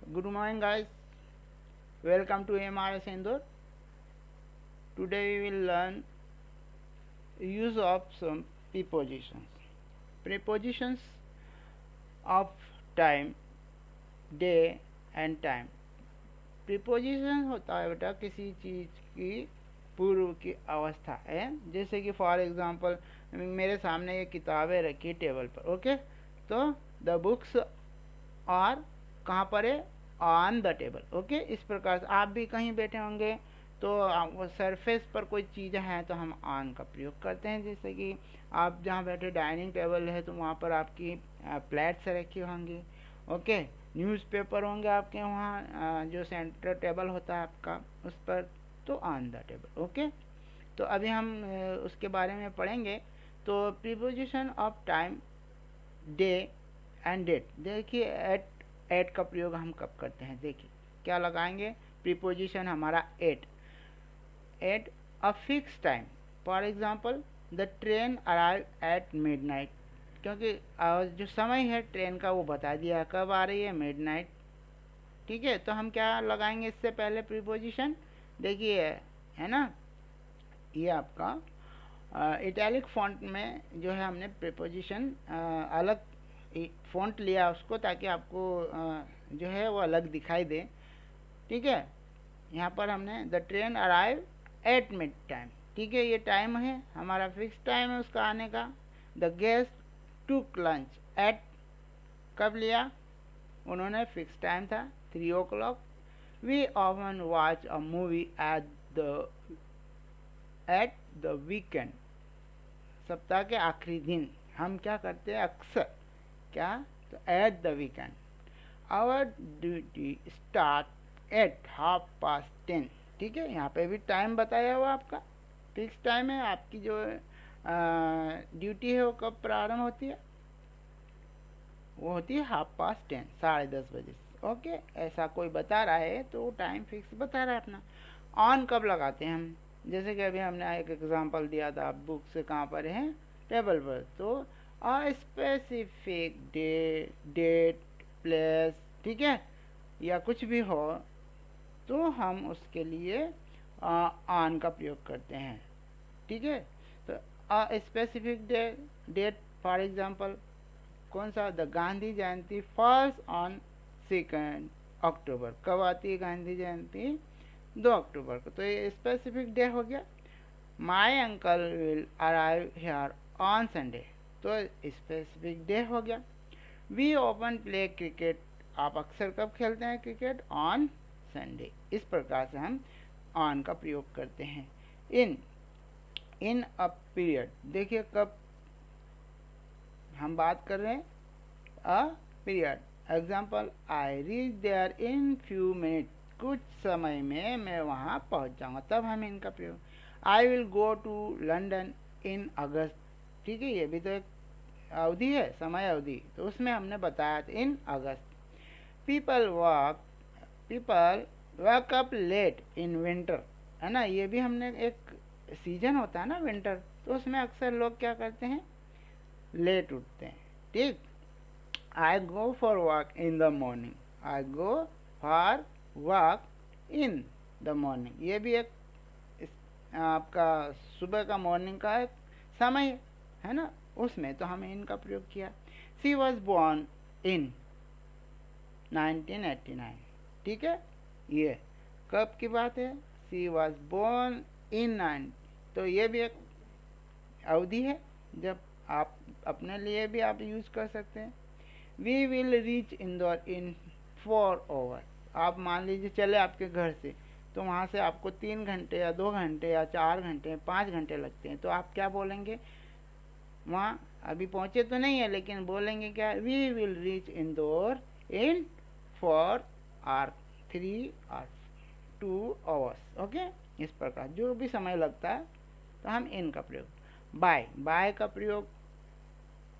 Good morning, guys. Welcome to MRS Indore. Today we will learn use of some prepositions. Prepositions of time, day and time. Preposition होता है बेटा किसी चीज़ की पूर्व की अवस्था है। जैसे कि फॉर एग्जांपल मेरे सामने ये किताबें रखी टेबल पर, ओके। तो द बुक्स आर कहाँ पर है? On the table, okay. इस प्रकार से आप भी कहीं बैठे होंगे तो सरफेस पर कोई चीज़ है तो हम ऑन का प्रयोग करते हैं। जैसे कि आप जहाँ बैठे डाइनिंग टेबल है तो वहाँ पर आपकी प्लेट्स रखी होंगी, ओके। न्यूज़पेपर होंगे आपके वहाँ जो सेंटर टेबल होता है आपका उस पर, तो ऑन द टेबल, ओके। तो अभी हम उसके बारे में पढ़ेंगे। तो preposition of time, day and date. देखिए एट का प्रयोग हम कब करते हैं, देखिए क्या लगाएंगे। प्रीपोजिशन हमारा at a fix time. For example the train arrive at midnight, क्योंकि जो समय है ट्रेन का वो बता दिया कब आ रही है, मिडनाइट, ठीक है। तो हम क्या लगाएंगे इससे पहले प्रीपोजिशन, देखिए है ना, ये आपका इटैलिक फॉन्ट में जो है हमने प्रीपोजिशन अलग फॉन्ट लिया उसको, ताकि आपको जो है वो अलग दिखाई दे, ठीक है। यहाँ पर हमने the train arrive at mid time, ठीक है। ये टाइम है हमारा, फिक्स टाइम है उसका आने का। The guest took lunch at, कब लिया उन्होंने, फिक्स टाइम था 3 o'clock। We often watch a movie at the weekend, सप्ताह के आखिरी दिन हम क्या करते हैं अक्सर, क्या, तो at the weekend. Our duty start at 10:30, ठीक है। यहाँ पे भी टाइम बताया हुआ आपका, फिक्स टाइम है। आपकी जो ड्यूटी है वो कब प्रारंभ होती है, वो होती है 10:30, 10:30 बजे, ओके। ऐसा कोई बता रहा है तो टाइम फिक्स बता रहा है अपना। ऑन कब लगाते हैं हम, जैसे कि अभी हमने एक एग्जांपल दिया था, बुक से कहाँ पर है, टेबल पर। तो a specific day, date, place, ठीक है, या कुछ भी हो तो हम उसके लिए ऑन का प्रयोग करते हैं, ठीक है। तो a specific day, date, for example कौन सा, the Gandhi Jayanti falls on 2 October. कब आती है गांधी जयंती, 2 अक्टूबर को, तो ये स्पेसिफिक डे हो गया। My uncle will arrive here on Sunday, तो स्पेसिफिक डे हो गया। वी ओपन प्ले क्रिकेट, आप अक्सर कब खेलते हैं क्रिकेट, ऑन संडे। इस प्रकार से हम ऑन का प्रयोग करते हैं। इन अ पीरियड, देखिए कब हम बात कर रहे हैं, a period. Example I reach there in few minute, कुछ समय में मैं वहाँ पहुँच जाऊँगा, तब हम इनका प्रयोग। I will go to London in August, ठीक है, ये भी तो एक अवधि है, समय अवधि, तो उसमें हमने बताया था in August. People wake up late in winter, है ना, ये भी हमने एक सीजन होता है ना विंटर, तो उसमें अक्सर लोग क्या करते हैं, लेट उठते हैं, ठीक। I go for walk in the morning, I go for walk in the morning, ये भी एक आपका सुबह का, मॉर्निंग का एक समय है ना, उसमें तो हमें इनका प्रयोग किया। सी वॉज बॉर्न इन 1989, ठीक है। ये कब की बात है, सी वॉज बोर्न इन 9, तो ये भी एक अवधि है जब आप अपने लिए भी आप यूज कर सकते हैं। We will reach Indore in 4 hours, आप मान लीजिए चले आपके घर से, तो वहाँ से आपको 3 घंटे या 2 घंटे या 4 घंटे 5 घंटे लगते हैं, तो आप क्या बोलेंगे, वहाँ अभी पहुँचे तो नहीं है लेकिन बोलेंगे क्या, we will reach Indore in 4 और 3 और 2 आवर्स, ओके। इस प्रकार जो भी समय लगता है तो हम इनका प्रयोग। बाय का प्रयोग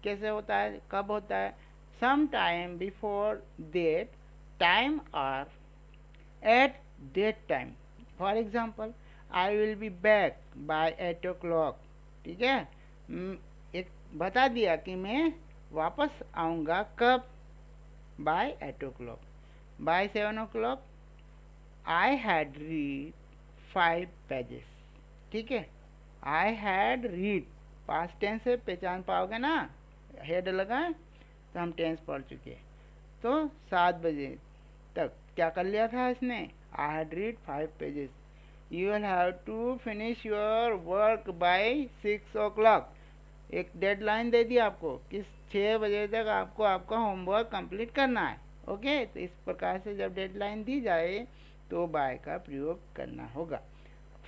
कैसे होता है, कब होता है, some time before that time और at that time. For example I will be back by 8 o'clock, ठीक है। एक बता दिया कि मैं वापस आऊँगा कब, by 8 o'clock। By 7 o'clock I had read 5 pages। ठीक है, I had read past tense से पहचान पाओगे ना, हेड लगाए तो हम टेंस पढ़ चुके हैं। तो 7 बजे तक क्या कर लिया था इसने, I had read 5 pages। You will have to finish your work by 6 o'clock। एक डेडलाइन दे दी आपको कि 6 बजे तक आपको आपका होमवर्क कंप्लीट करना है। ओके, तो इस प्रकार से जब डेडलाइन दी जाए तो बाय का प्रयोग करना होगा।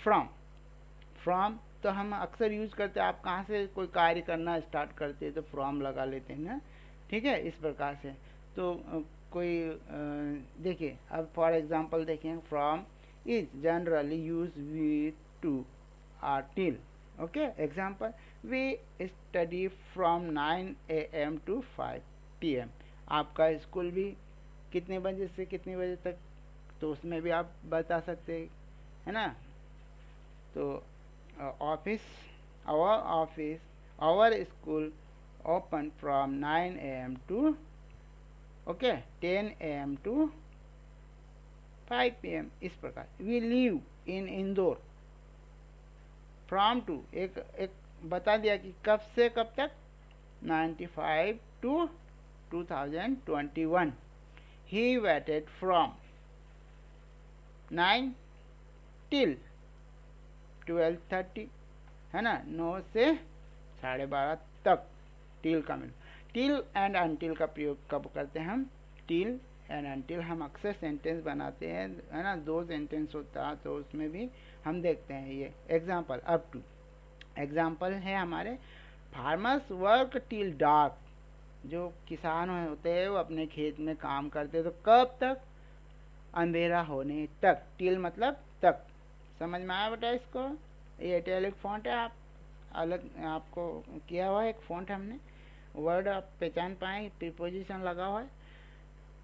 फ्रॉम, फ्रॉम तो हम अक्सर यूज करते हैं, आप कहाँ से कोई कार्य करना स्टार्ट करते हैं तो फ्रॉम लगा लेते हैं ना। ठीक है, इस प्रकार से। तो कोई देखिए, अब फॉर एग्जांपल देखें, from is generally use with to or till. Okay, example, we study from 9 AM to 5 PM। आपका स्कूल भी कितने बजे से कितने बजे तक, तो उसमें भी आप बता सकते हैं, है ना। तो office, our school open from 9 AM to 10 AM to 5 PM। इस प्रकार। We live in Indore from to, एक बता दिया कि कब से कब तक, 95 to 2021। He waited from 9 till 12:30, है ना, 9 से 12:30 तक। टिल का मिल, टिल एंड अनटिल का प्रयोग कब करते हैं हम, टिल एंड अनटिल हम अक्सर सेंटेंस बनाते हैं, है ना, 2 सेंटेंस होता है तो उसमें भी हम देखते हैं ये। एग्जाम्पल, अप टू, एग्जाम्पल है हमारे, फार्मर्स वर्क टिल डार्क। जो किसान होते हैं वो अपने खेत में काम करते हैं तो कब तक, अंधेरा होने तक। टिल मतलब तक। समझ में आया बेटा इसको, ये इटैलिक फॉन्ट है, आप अलग आपको किया हुआ है एक फॉन्ट हमने, वर्ड आप पहचान पाए, प्रीपोजिशन लगा हुआ है।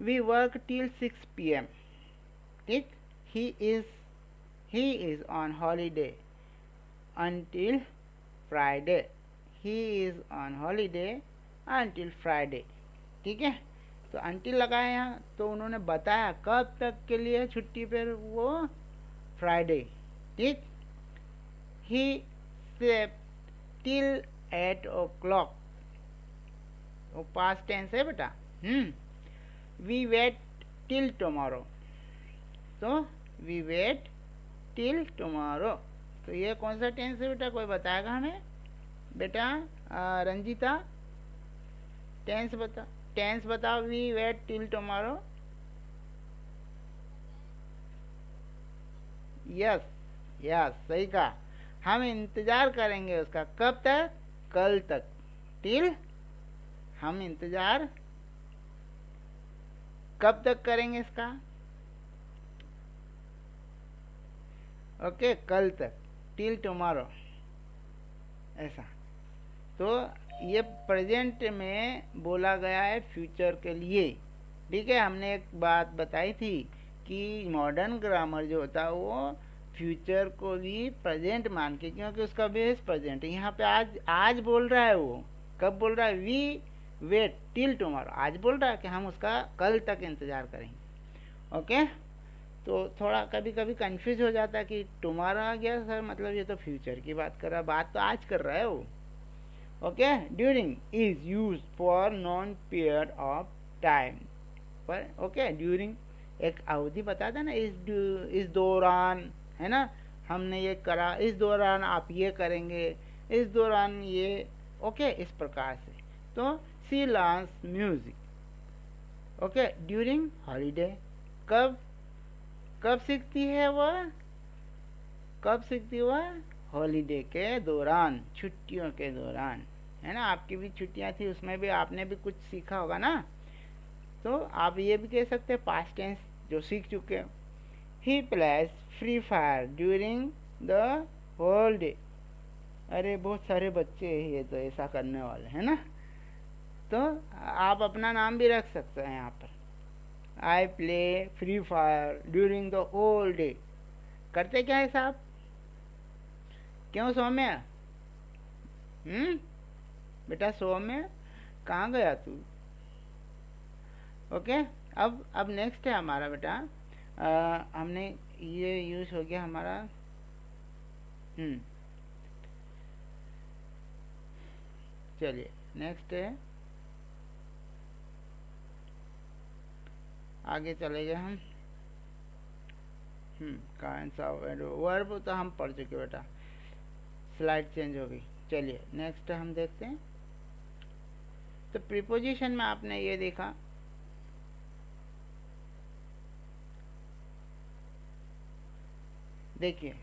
We work till 6 PM। ठीक, he is on holiday until Friday। he is on holiday until Friday। ठीक है, तो until लगाया यहाँ, तो उन्होंने बताया कब तक के लिए छुट्टी पर वो, फ्राइडे। ठीक, he slept till 8 o'clock। वो पास्ट टेंस है बेटा। we wait till tomorrow। तो we wait till tomorrow। तो ये कौन सा टेंस है बेटा, कोई बताएगा हमें बेटा, रंजीता टेंस बताओ, we wait till tomorrow. Yes yes, सही कहा, हम इंतजार करेंगे उसका, कब तक, कल तक। टिल, हम इंतजार कब तक करेंगे इसका, ओके, कल तक, टिल टुमारो, ऐसा। तो ये प्रेजेंट में बोला गया है फ्यूचर के लिए। ठीक है, हमने एक बात बताई थी कि मॉडर्न ग्रामर जो होता है वो फ्यूचर को भी प्रेजेंट मान के, क्योंकि उसका बेस प्रेजेंट है। यहाँ पे आज बोल रहा है, वो कब बोल रहा है, वी वेट टिल टुमारो, आज बोल रहा है कि हम उसका कल तक इंतजार करेंगे। ओके, तो थोड़ा कभी कभी कंफ्यूज हो जाता है कि टुमारो आ गया सर, मतलब ये तो फ्यूचर की बात कर रहा है, बात तो आज कर रहा है वो। Okay, during is use for non period of time पर। ओके, ड्यूरिंग एक अवधि बताता है ना, इस दौरान, है ना, हमने ये करा, इस दौरान आप ये करेंगे, इस दौरान ये। ओके, इस प्रकार से। तो she learns music. Okay, during holiday, कब कब सीखती है वह, कब सीखती वह, हॉलीडे के दौरान, छुट्टियों के दौरान, है ना। आपकी भी छुट्टियां थी, उसमें भी आपने भी कुछ सीखा होगा ना, तो आप ये भी कह सकते हैं पास्ट टेंस जो सीख चुके हो। He plays Free Fire during the whole day. अरे बहुत सारे बच्चे ये तो ऐसा करने वाले हैं ना, तो आप अपना नाम भी रख सकते हैं यहाँ पर, I play Free Fire during the whole day. करते क्या है साहब, क्यों सौम्य, बेटा सौम्य कहाँ गया तू। ओके, अब नेक्स्ट है हमारा बेटा, हमने ये यूज हो गया हमारा। चलिए नेक्स्ट है, आगे चले गए हम। काइंड्स ऑफ वर्ब तो हम पढ़ चुके बेटा, स्लाइड चेंज हो गई। चलिए नेक्स्ट हम देखते हैं। तो प्रीपोजिशन में आपने ये देखा, देखिए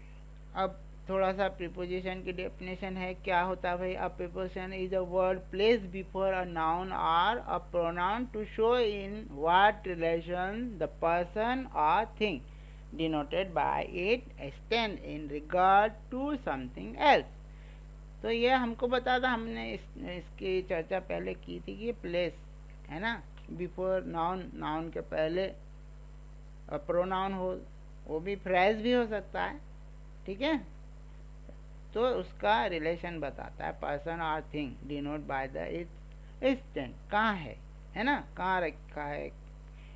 अब थोड़ा सा प्रीपोजिशन की डेफिनेशन है। क्या होता है भाई? A preposition is a word place before a noun और a pronoun to show in what relation the person और thing denoted by it stand in regard to something else. तो ये हमको बता था, हमने इसकी चर्चा पहले की थी कि प्लेस है ना, बिफोर नाउन, नाउन के पहले प्रोनाउन हो, वो भी फ्रेज भी हो सकता है, ठीक है। तो उसका रिलेशन बताता है, पर्सन और thing denote by the it stand, कहाँ है ना, कहाँ रखा है,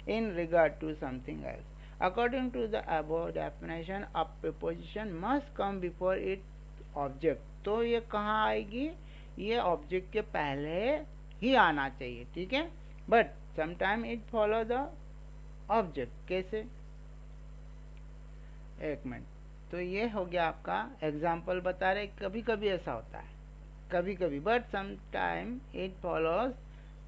in regard to something else. According to the above definition a preposition must come before it object. तो ये कहाँ आएगी? ये ऑब्जेक्ट के पहले ही आना चाहिए, ठीक है। But sometime it follow the object. कैसे? एक मिनट। तो ये हो गया आपका एग्जाम्पल बता रहे, कभी कभी ऐसा होता है, कभी कभी, but sometime it follows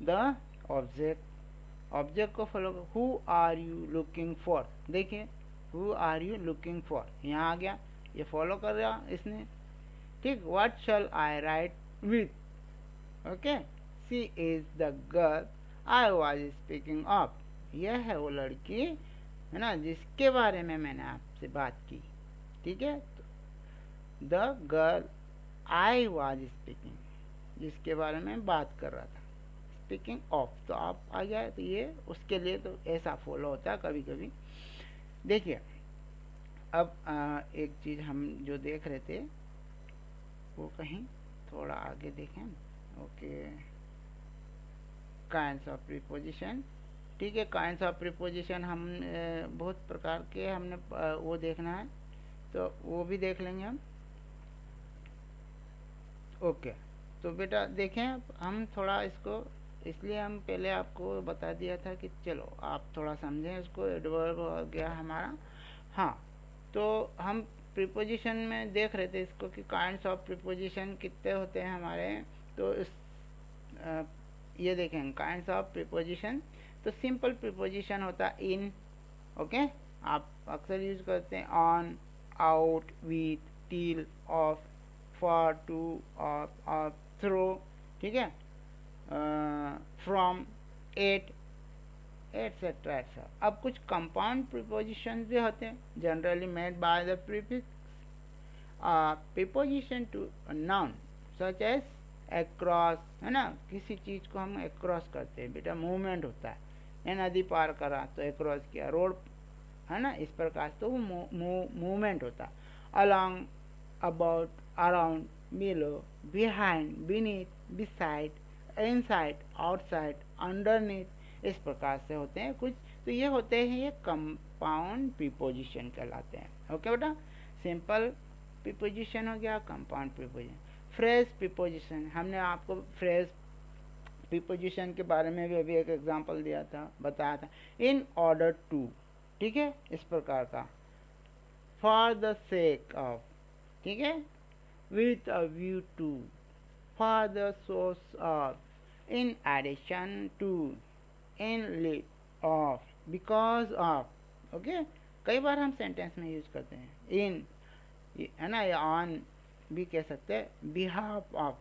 the object. Object को follow. Who are you looking for, देखिए who are you looking for यहाँ आ गया, ये फॉलो कर रहा इसने, ठीक। What shall I write with, okay. She is the girl I was speaking of, यह है वो लड़की, है ना, जिसके बारे में मैंने आपसे बात की, ठीक है। The girl I was speaking, जिसके बारे में बात कर रहा था, स्पीकिंग ऑफ, तो आप आ गया। तो ये उसके लिए तो ऐसा फॉलो होता है कभी कभी। देखिए अब एक चीज़ हम जो देख रहे थे वो कहीं थोड़ा आगे देखें, ओके। काइंड्स ऑफ प्रीपोजिशन, ठीक है। काइंड्स ऑफ प्रीपोजिशन हम बहुत प्रकार के हमने वो देखना है, तो वो भी देख लेंगे हम, ओके। तो बेटा देखें, हम थोड़ा इसको, इसलिए हम पहले आपको बता दिया था कि चलो आप थोड़ा समझें इसको। एडवर्ब हो गया हमारा, हाँ। तो हम प्रीपोजिशन में देख रहे थे इसको कि काइंड्स ऑफ प्रीपोजिशन कितने होते हैं हमारे। तो इस ये देखें काइंड्स ऑफ प्रीपोजिशन। तो सिंपल प्रीपोजिशन होता है इन, ओके, आप अक्सर यूज करते हैं। On, out, with, till, of, for, to, of, through, ठीक है, फ्रॉम, एट, एटसेट्रा एटसेट्रा। अब कुछ कंपाउंड प्रीपोजिशन भी होते हैं, generally made by the prefix preposition to noun such as across, है ना, किसी चीज़ को हम अक्रॉस करते हैं बेटा, मूवमेंट होता है, नदी पार करा तो अक्रॉस किया, रोड, है ना, इस प्रकार तो वो मूवमेंट होता है। Along, about, around, below, behind, beneath, beside, inside, outside, underneath, इस प्रकार से होते हैं कुछ। तो ये होते हैं, ये कंपाउंड प्रीपोजिशन कहलाते हैं, ओके बेटा। सिंपल प्रीपोजिशन हो गया, कंपाउंड प्रीपोजिशन। फ्रेज प्रीपोजिशन, हमने आपको फ्रेज प्रीपोजिशन के बारे में भी अभी एक एग्जांपल दिया था, बताया था। इन ऑर्डर टू, ठीक है, इस प्रकार का। फॉर द सेक ऑफ, ठीक है, with a view to, for the source of, in addition to, in lieu of, because of, okay. कई बार हम सेंटेंस में यूज करते हैं इन, है ना, या ऑन भी कह सकते हैं, बिहाफ ऑफ,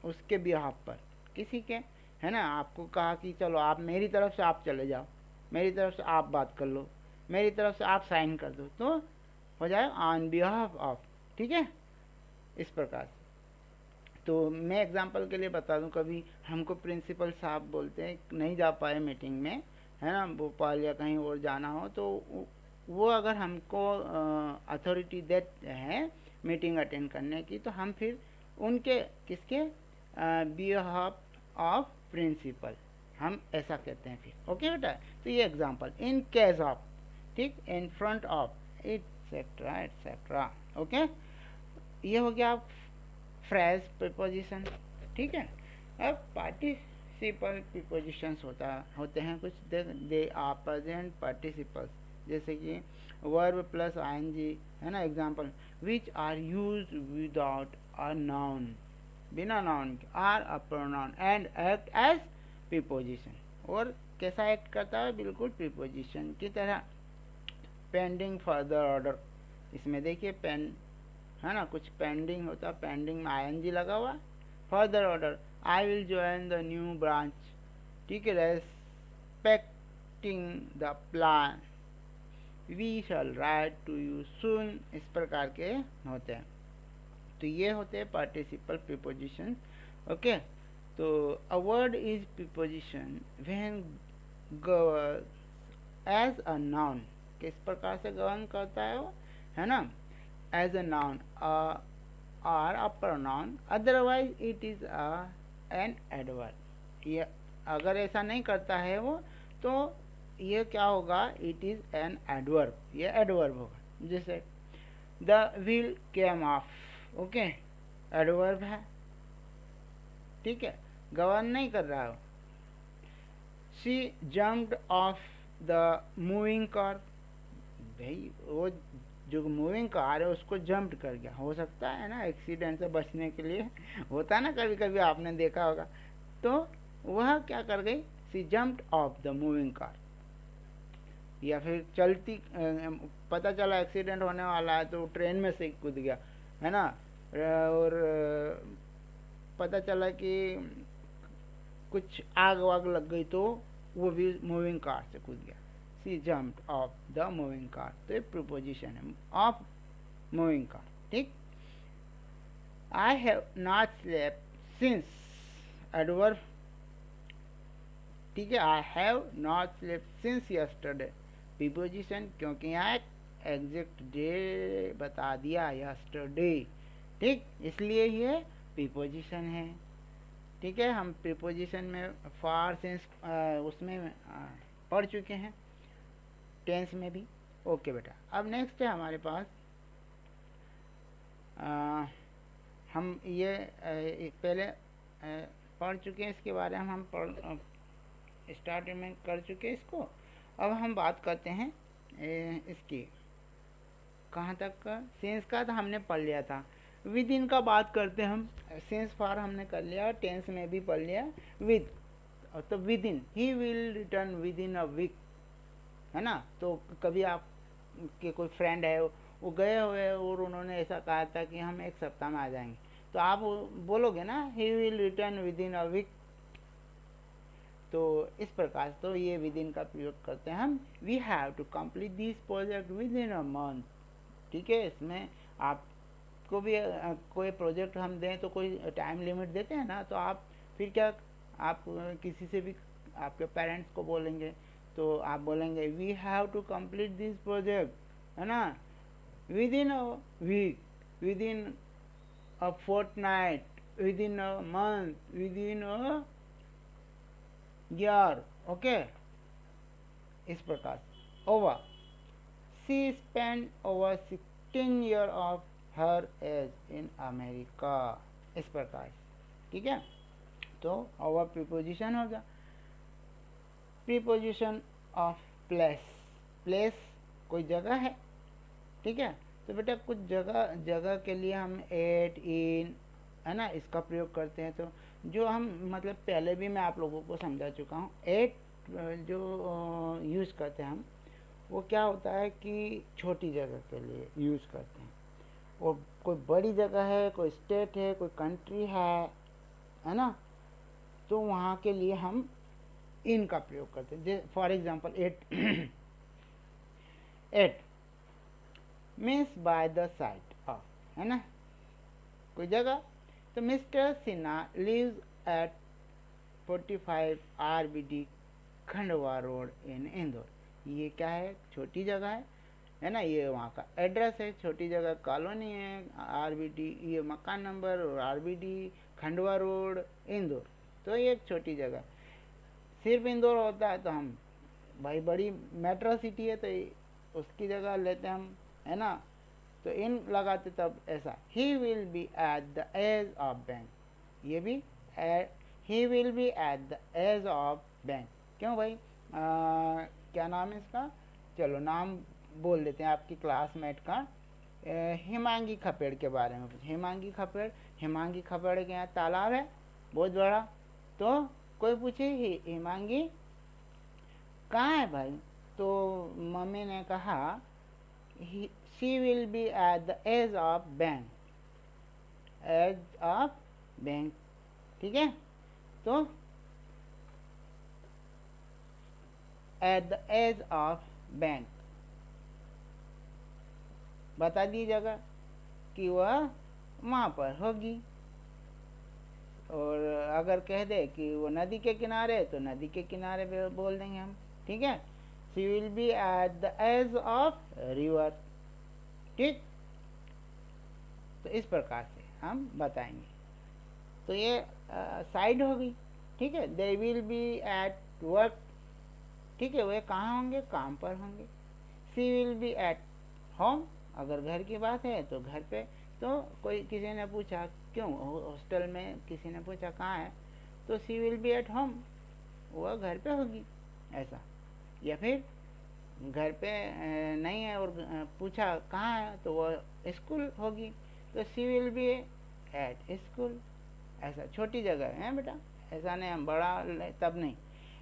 उसके बिहाफ पर, किसी के, है ना, आपको कहा कि चलो आप मेरी तरफ से आप चले जाओ, मेरी तरफ से आप बात कर लो, मेरी तरफ से आप साइन कर दो, तो हो जाए ऑन बिहाफ ऑफ, ठीक है, इस प्रकार से। तो मैं एग्जांपल के लिए बता दूं, कभी हमको प्रिंसिपल साहब बोलते हैं, नहीं जा पाए मीटिंग में, है ना, भोपाल या कहीं और जाना हो, तो वो अगर हमको अथॉरिटी देते हैं मीटिंग अटेंड करने की, तो हम फिर उनके किसके बिहाफ ऑफ प्रिंसिपल हम ऐसा कहते हैं फिर। ओके बेटा, तो ये एग्जांपल इन केस ऑफ, ठीक, in front of, etcetera etcetera. Okay, ये हो गया फ्रेज प्रीपोजिशन। ठीक है, अब पार्टिसिपल प्रीपोजिशंस होते हैं कुछ। दे आर प्रेजेंट पार्टिसिपल्स, जैसे कि वर्ब प्लस आईएनजी, है ना। Example, which are used without a noun, बिना नाउन के, are a pronoun and act as preposition. और कैसा एक्ट करता है? बिल्कुल प्रीपोजिशन की तरह। पेंडिंग फर्दर ऑर्डर, इसमें देखिए पेन, है ना, कुछ पेंडिंग होता है, पेंडिंग में आईएनजी लगा हुआ। Further order, I will join the new branch, ठीक है। Respecting the plan, we shall write to you soon, इस प्रकार के होते हैं। तो ये होते हैं पार्टिसिपल प्रीपोजिशन। ओके, तो a word is preposition when govern as a noun, किस प्रकार से गवर्न करता है वो, है ना, एज अ नाउन और a pronoun, otherwise it is an adverb. ये अगर ऐसा नहीं करता है वो, तो ये क्या होगा? इट इज एन एडवर्ब, ये एडवर्ब होगा। जैसे the wheel came of, okay, adverb है, ठीक है, गवर्न नहीं कर रहा हो। She jumped of the moving car, भाई वो जो मूविंग कार है उसको जंप कर गया। हो सकता है ना, एक्सीडेंट से बचने के लिए होता है ना, कभी कभी आपने देखा होगा। तो वह क्या कर गई? She jumped of the moving car. या फिर चलती, पता चला एक्सीडेंट होने वाला है तो ट्रेन में से कूद गया, है ना। और पता चला कि कुछ आग वाग लग गई तो वो भी मूविंग कार से कूद गया। She jumped of the moving car, तो ये प्रीपोजिशन है ऑफ मूविंग कार, ठीक। I have not slept since, adverb, ठीक है। I have not slept since yesterday, preposition, क्योंकि यहाँ एग्जैक्ट डे बता दिया, यस्टरडे, ठीक, इसलिए ये प्रीपोजिशन है। ठीक है, हम प्रीपोजिशन में फॉर सिंस उसमें पढ़ चुके हैं, टेंस में भी। ओके बेटा, अब नेक्स्ट है हमारे पास, हम ये पहले पढ़ चुके हैं, इसके बारे में हम स्टार्ट में कर चुके हैं इसको। अब हम बात करते हैं इसकी, कहाँ तक का? सेंस का तो हमने पढ़ लिया था। विद इन का बात करते हैं हम। सेंस फॉर हमने कर लिया, टेंस में भी पढ़ लिया विद। तो within, he will return within a week, है ना। तो कभी आप के कोई फ्रेंड है, वो गए हुए और उन्होंने ऐसा कहा था कि हम एक सप्ताह में आ जाएंगे, तो आप बोलोगे ना he will return within a week. तो इस प्रकार तो ये विद इन का प्रयोग करते हैं हम। We have to complete this project within a month, ठीक है। इसमें आपको भी कोई प्रोजेक्ट हम दें तो कोई टाइम लिमिट देते हैं ना, तो आप फिर क्या, आप किसी से भी आपके पेरेंट्स को बोलेंगे तो आप बोलेंगे we have to complete this project, है ना, within a week, within a fortnight, within a month, within a year. Okay, इस प्रकार over, she spend over 16 year of her age in America, इस प्रकार, ठीक है। तो over preposition हो गया। प्रीपोजिशन ऑफ प्लेस, प्लेस कोई जगह है, ठीक है। तो बेटा कुछ जगह के लिए हम एट, इन, है ना, इसका प्रयोग करते हैं। तो जो हम मतलब पहले भी मैं आप लोगों को समझा चुका हूँ, एट जो यूज़ करते हैं हम, वो क्या होता है कि छोटी जगह के लिए यूज़ करते हैं। और कोई बड़ी जगह है, कोई स्टेट है, कोई कंट्री है ना, तो वहाँ के लिए हम इन का प्रयोग करते हैं। For example at, at means by the side of, है ना, कोई जगह। तो mister Sinha lives at 45 RBD Khandwa road in Indore, ये क्या है? छोटी जगह है ना, ये वहाँ का एड्रेस है। छोटी जगह कॉलोनी है, RBD ये मकान नंबर, और RBD खंडवा रोड इंदौर, तो ये एक छोटी जगह। सिर्फ इंदौर होता है तो हम भाई बड़ी मेट्रो सिटी है तो उसकी जगह लेते हम, है ना, तो इन लगाते तब ऐसा, he will be at the edge of bank, ये भी he will be at the edge of bank. क्यों भाई, क्या नाम है इसका, चलो नाम बोल लेते हैं आपकी क्लासमेट का, हिमांगी खपेड़ के बारे में। हिमांगी खपेड़, हिमांगी खपेड़ के यहाँ तालाब है बहुत बड़ा, तो कोई पूछे हिमांगी कहाँ है भाई, तो मम्मी ने कहा she will be at the edge of bank, edge of bank, ठीक है। तो at the edge of bank बता दी जगह कि वह वहाँ पर होगी, और अगर कह दे कि वो नदी के किनारे तो नदी के किनारे पे बोल देंगे हम, ठीक है। She will be at the edge of river, ठीक। तो इस प्रकार से हम बताएंगे। तो ये साइड हो गई, ठीक है। They will be at work, ठीक है, वे कहाँ होंगे, काम पर होंगे। She will be at home, अगर घर की बात है तो घर पे, तो कोई किसी ने पूछा क्यों हॉस्टल में, किसी ने पूछा कहाँ है, तो she will be at home, वह घर पे होगी, ऐसा। या फिर घर पे नहीं है और पूछा कहाँ है, तो वह स्कूल होगी, तो she will be at school, ऐसा। छोटी जगह है बेटा, ऐसा नहीं हम बड़ा तब नहीं।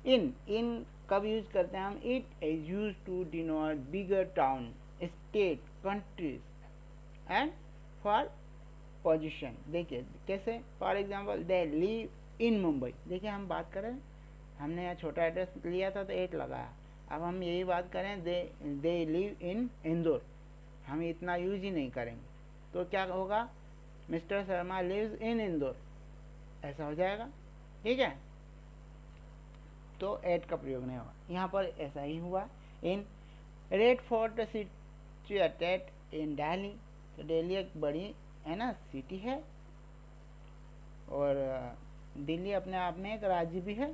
इन, इन कब यूज करते हैं हम, it is use to denote bigger town, state, countries and for position. देखिए कैसे, for example they live in Mumbai, देखिए हम बात करें, हमने यहाँ छोटा एड्रेस लिया था तो 8 लगाया, अब हम यही बात करें दे लिव इन इंदौर, हम इतना यूज ही नहीं करेंगे, तो क्या होगा, mister Sharma lives in Indore, ऐसा हो जाएगा, ठीक है। तो एट का प्रयोग नहीं होगा, यहाँ पर ऐसा ही हुआ। In red fort situated in Delhi, तो दिल्ली एक बड़ी है ना सिटी है, और दिल्ली अपने आप में एक राज्य भी है,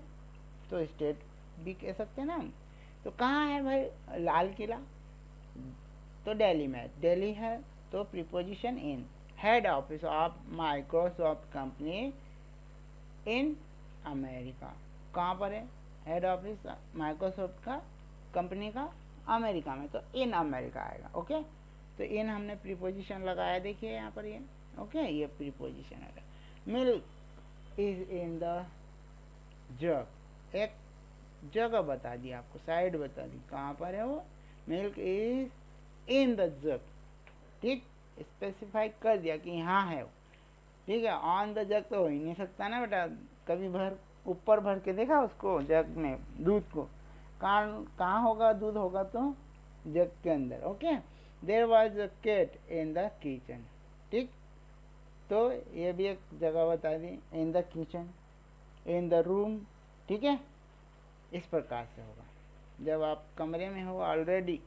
तो स्टेट भी कह सकते हैं ना हम। तो कहाँ है भाई लाल किला, तो दिल्ली में, दिल्ली है, तो preposition in. Head office of Microsoft company in America, कहाँ पर है हेड ऑफिस माइक्रोसॉफ्ट का कंपनी का, अमेरिका में, तो इन अमेरिका आएगा, ओके। तो इन हमने प्रीपोजिशन लगाया, देखिए यहाँ पर ये, ओके, ये प्रीपोजिशन है। मिल्क इज इन द जग, एक जगह बता दी आपको, साइड बता दी कहाँ पर है वो, मिल्क इज इन द जग, ठीक, स्पेसिफाई कर दिया कि यहाँ है वो, ठीक है। ऑन द जग तो हो ही नहीं सकता ना बेटा, कभी भर ऊपर भर के देखा उसको जग में दूध को, कहाँ होगा दूध, होगा तो जग के अंदर, okay. There was a cat in the kitchen, ठीक, तो ये भी एक जगह बता दी, in the kitchen, in the room, ठीक है। इस प्रकार से होगा, जब आप कमरे में हो ऑलरेडी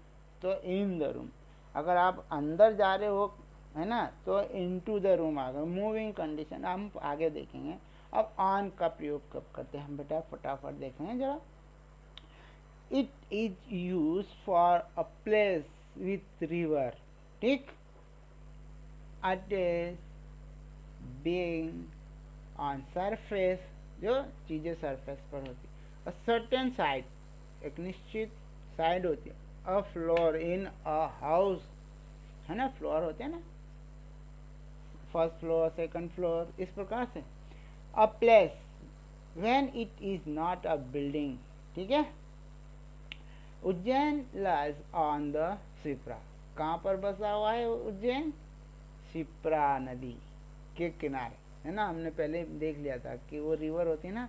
तो इन द रूम, अगर आप अंदर जा रहे हो है ना, तो इनटू द रूम आ गए, मूविंग कंडीशन हम आगे देखेंगे। अब ऑन का प्रयोग कब करते हैं हम बेटा, फटाफट देखेंगे जरा। It is use for a place with river, ठीक, it is being on surface, जो चीज़ें सरफेस पर होती, अ सर्टेन साइड, एक निश्चित साइड होती है, अ फ्लोर इन अ हाउस, है ना, फ्लोर होते हैं ना, फर्स्ट फ्लोर, सेकंड फ्लोर, इस प्रकार से। A place when it is not a building, ठीक है। Ujjain lies on the Shipra, कहाँ पर बसा हुआ है उज्जैन, शिप्रा नदी के किनारे, है ना, हमने पहले देख लिया था कि वो रिवर होती है ना।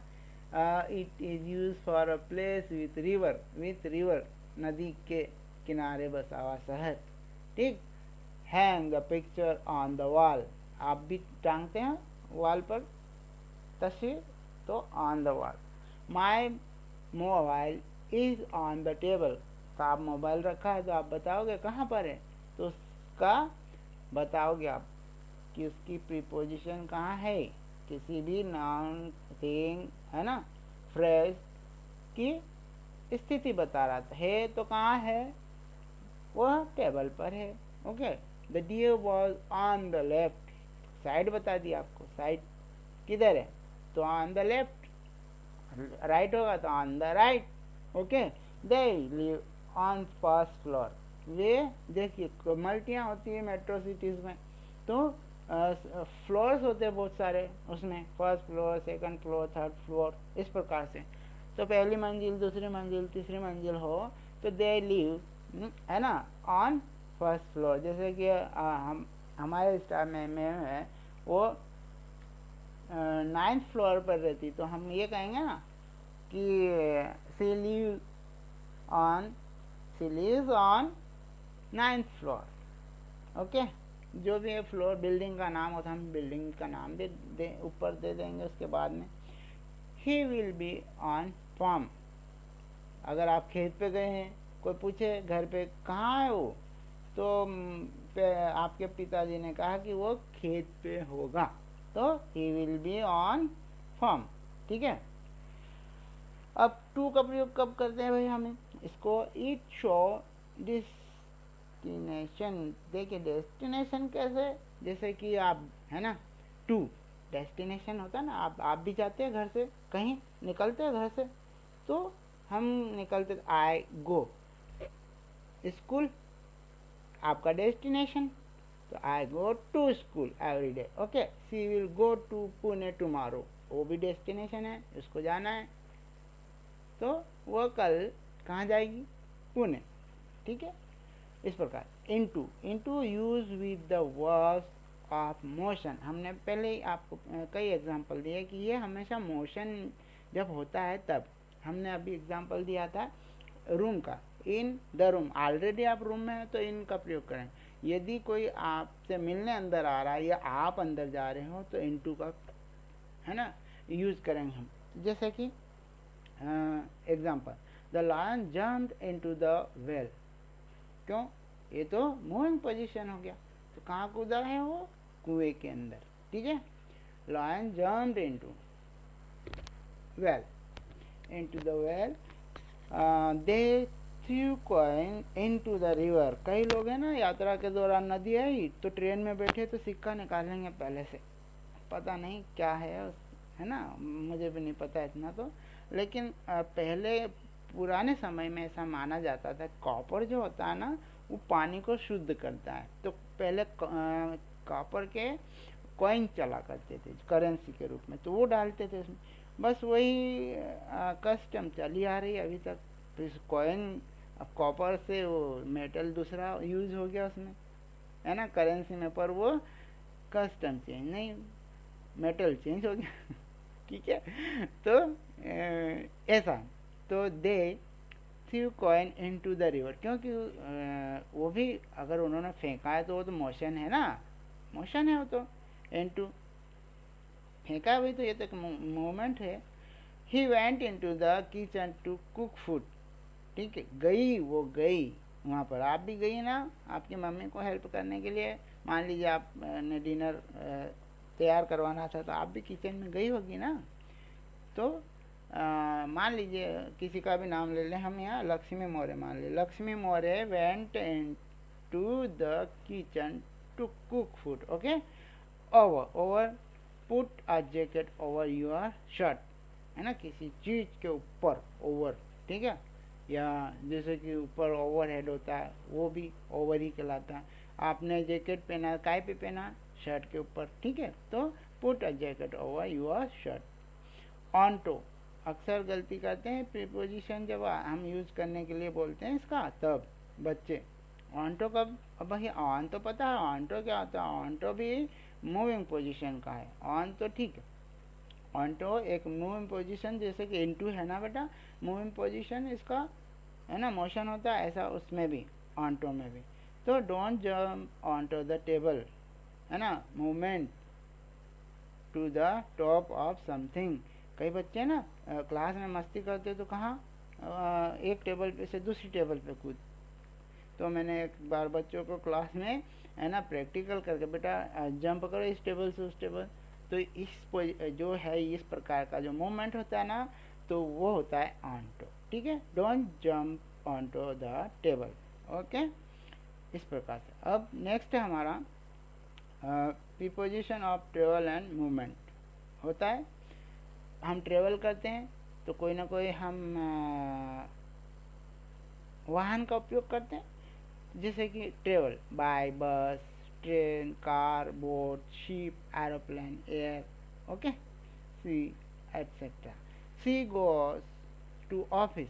It is use for a place with river, नदी के किनारे बसा हुआ शहर, ठीक। Hang the picture on the wall, आप भी टांगते हैं वॉल पर तस्वीर, तो on the wall. My mobile is on the table, तो आप मोबाइल रखा है तो आप बताओगे कहाँ पर है, तो उसका बताओगे आप कि उसकी प्रीपोजिशन कहाँ है, किसी भी नाउन थिंग, है ना, फ्रेज की स्थिति बता रहा था। है तो कहाँ है, वह टेबल पर है। Okay, the deer was on the left, side बता दिया आपको, साइड किधर है, तो ऑन द लेफ्ट, राइट होगा तो on the right. Okay, they live on first floor, वे देखिए मल्टियाँ होती है मेट्रो सिटीज़ में, तो फ्लोर्स होते हैं बहुत सारे उसमें, first floor, second floor, third floor, इस प्रकार से। तो पहली मंजिल, दूसरी मंजिल, तीसरी मंजिल हो तो दे लिव, है ना, ऑन फर्स्ट फ्लोर। जैसे कि हम हमारे स्टाफ में है वो 9th फ्लोर पर रहती, तो हम ये कहेंगे ना कि she lives on 9th floor. Okay, जो भी है फ्लोर बिल्डिंग का नाम होता है, हम बिल्डिंग का नाम दे ऊपर दे देंगे उसके बाद में। He will be on farm, अगर आप खेत पे गए हैं, कोई पूछे घर पे कहाँ है वो, तो आपके पिताजी ने कहा कि वो खेत पे होगा, तो he will be on farm. ठीक है, अब टू का प्रयोग कब करते हैं भाई हमें, इसको इट शो डेस्टिनेशन। देखिए डेस्टिनेशन कैसे, जैसे कि आप, है ना, टू डेस्टिनेशन होता है ना, आप भी जाते हैं घर से कहीं, निकलते हैं घर से, तो हम निकलते, आई गो स्कूल, आपका डेस्टिनेशन, तो I go to school every day. Okay, she will go to Pune tomorrow, वो भी डेस्टिनेशन है, उसको जाना है, तो वो कल कहाँ जाएगी, पुणे। ठीक है, इस प्रकार into use with the verbs of motion, हमने पहले ही आपको कई एग्जांपल दिए कि ये हमेशा मोशन जब होता है तब। हमने अभी एग्जांपल दिया था रूम का, इन द रूम, ऑलरेडी आप रूम में हैं तो इन का प्रयोग करें। यदि कोई आपसे मिलने अंदर आ रहा है या आप अंदर जा रहे हो तो इनटू का, है ना, यूज करेंगे हम। जैसे कि example, the lion jumped into the well, क्यों, ये तो मूविंग पोजीशन हो गया, तो कहाँ कूदा है वो, कुएं के अंदर। ठीक है, lion jumped into well, into the well, they through coin into the river. कई लोग हैं ना, यात्रा के दौरान नदी आई तो ट्रेन में बैठे तो सिक्का निकालेंगे पहले से, पता नहीं क्या है ना, मुझे भी नहीं पता इतना तो, लेकिन पहले पुराने समय में ऐसा माना जाता था, कॉपर जो होता है ना वो पानी को शुद्ध करता है, तो पहले कॉपर के कॉइन चला करते थे करेंसी के रूप में, तो वो डालते थे उसमें, बस वही कस्टम चली आ रही है अभी तक। तो इस कॉइन, अब कॉपर से वो मेटल दूसरा यूज हो गया उसमें, है ना, करेंसी में, पर वो कस्टम चेंज नहीं, मेटल चेंज हो गया। ठीक है, तो ऐसा, तो they through coin into the river, क्योंकि वो भी अगर उन्होंने फेंका है तो वो तो मोशन है ना, मोशन है वो तो, इनटू फेंका है भाई, तो ये तो मूवमेंट है। He went into the kitchen to cook food, ठीक है, गई, वो गई वहाँ पर, आप भी गई ना आपकी मम्मी को हेल्प करने के लिए, मान लीजिए आपने डिनर तैयार करवाना था तो आप भी किचन में गई होगी ना। तो मान लीजिए किसी का भी नाम ले लें हम, यहाँ लक्ष्मी मौर्य मान लें, Lakshmi Maurya went into the kitchen to cook food. Okay, over put a jacket over your shirt, है ना, किसी चीज़ के ऊपर ओवर, ठीक है, या जैसे कि ऊपर ओवर हेड होता है वो भी ओवर ही कहलाता है। आपने जैकेट पहना, काय पे पहना, शर्ट के ऊपर, ठीक है, तो put a jacket over your shirt. Onto, अक्सर गलती करते हैं प्रीपोजिशन जब हम यूज करने के लिए बोलते हैं इसका, तब बच्चे ऑन टू कब, अब भाई ऑन तो पता है ऑन टू क्या होता है, ऑन टू भी मूविंग पोजीशन का है, ऑन तो ठीक है, ऑन टू एक मूविंग पोजीशन, जैसे कि इनटू है ना बेटा, मूविंग पोजीशन इसका, है ना, मोशन होता है, ऐसा उसमें भी, ऑन टू में भी। तो don't jump onto the table, है ना, movement to the top of something. कई बच्चे ना क्लास में मस्ती करते तो कहाँ, एक टेबल पे से दूसरी टेबल पे कूद। तो मैंने एक बार बच्चों को क्लास में, है ना, प्रैक्टिकल करके, बेटा जंप करो इस टेबल से उस टेबल, तो इस जो है इस प्रकार का जो मूवमेंट होता है ना, तो वो होता है ऑन टू, ठीक है। Don't jump onto the table, okay. इस प्रकार से अब नेक्स्ट है हमारा preposition of travel and movement होता है। हम ट्रेवल करते हैं तो कोई ना कोई हम वाहन का उपयोग करते हैं, जैसे कि travel by bus, train, car, boat, ship, aeroplane, air, okay, सी etcetera. She goes to office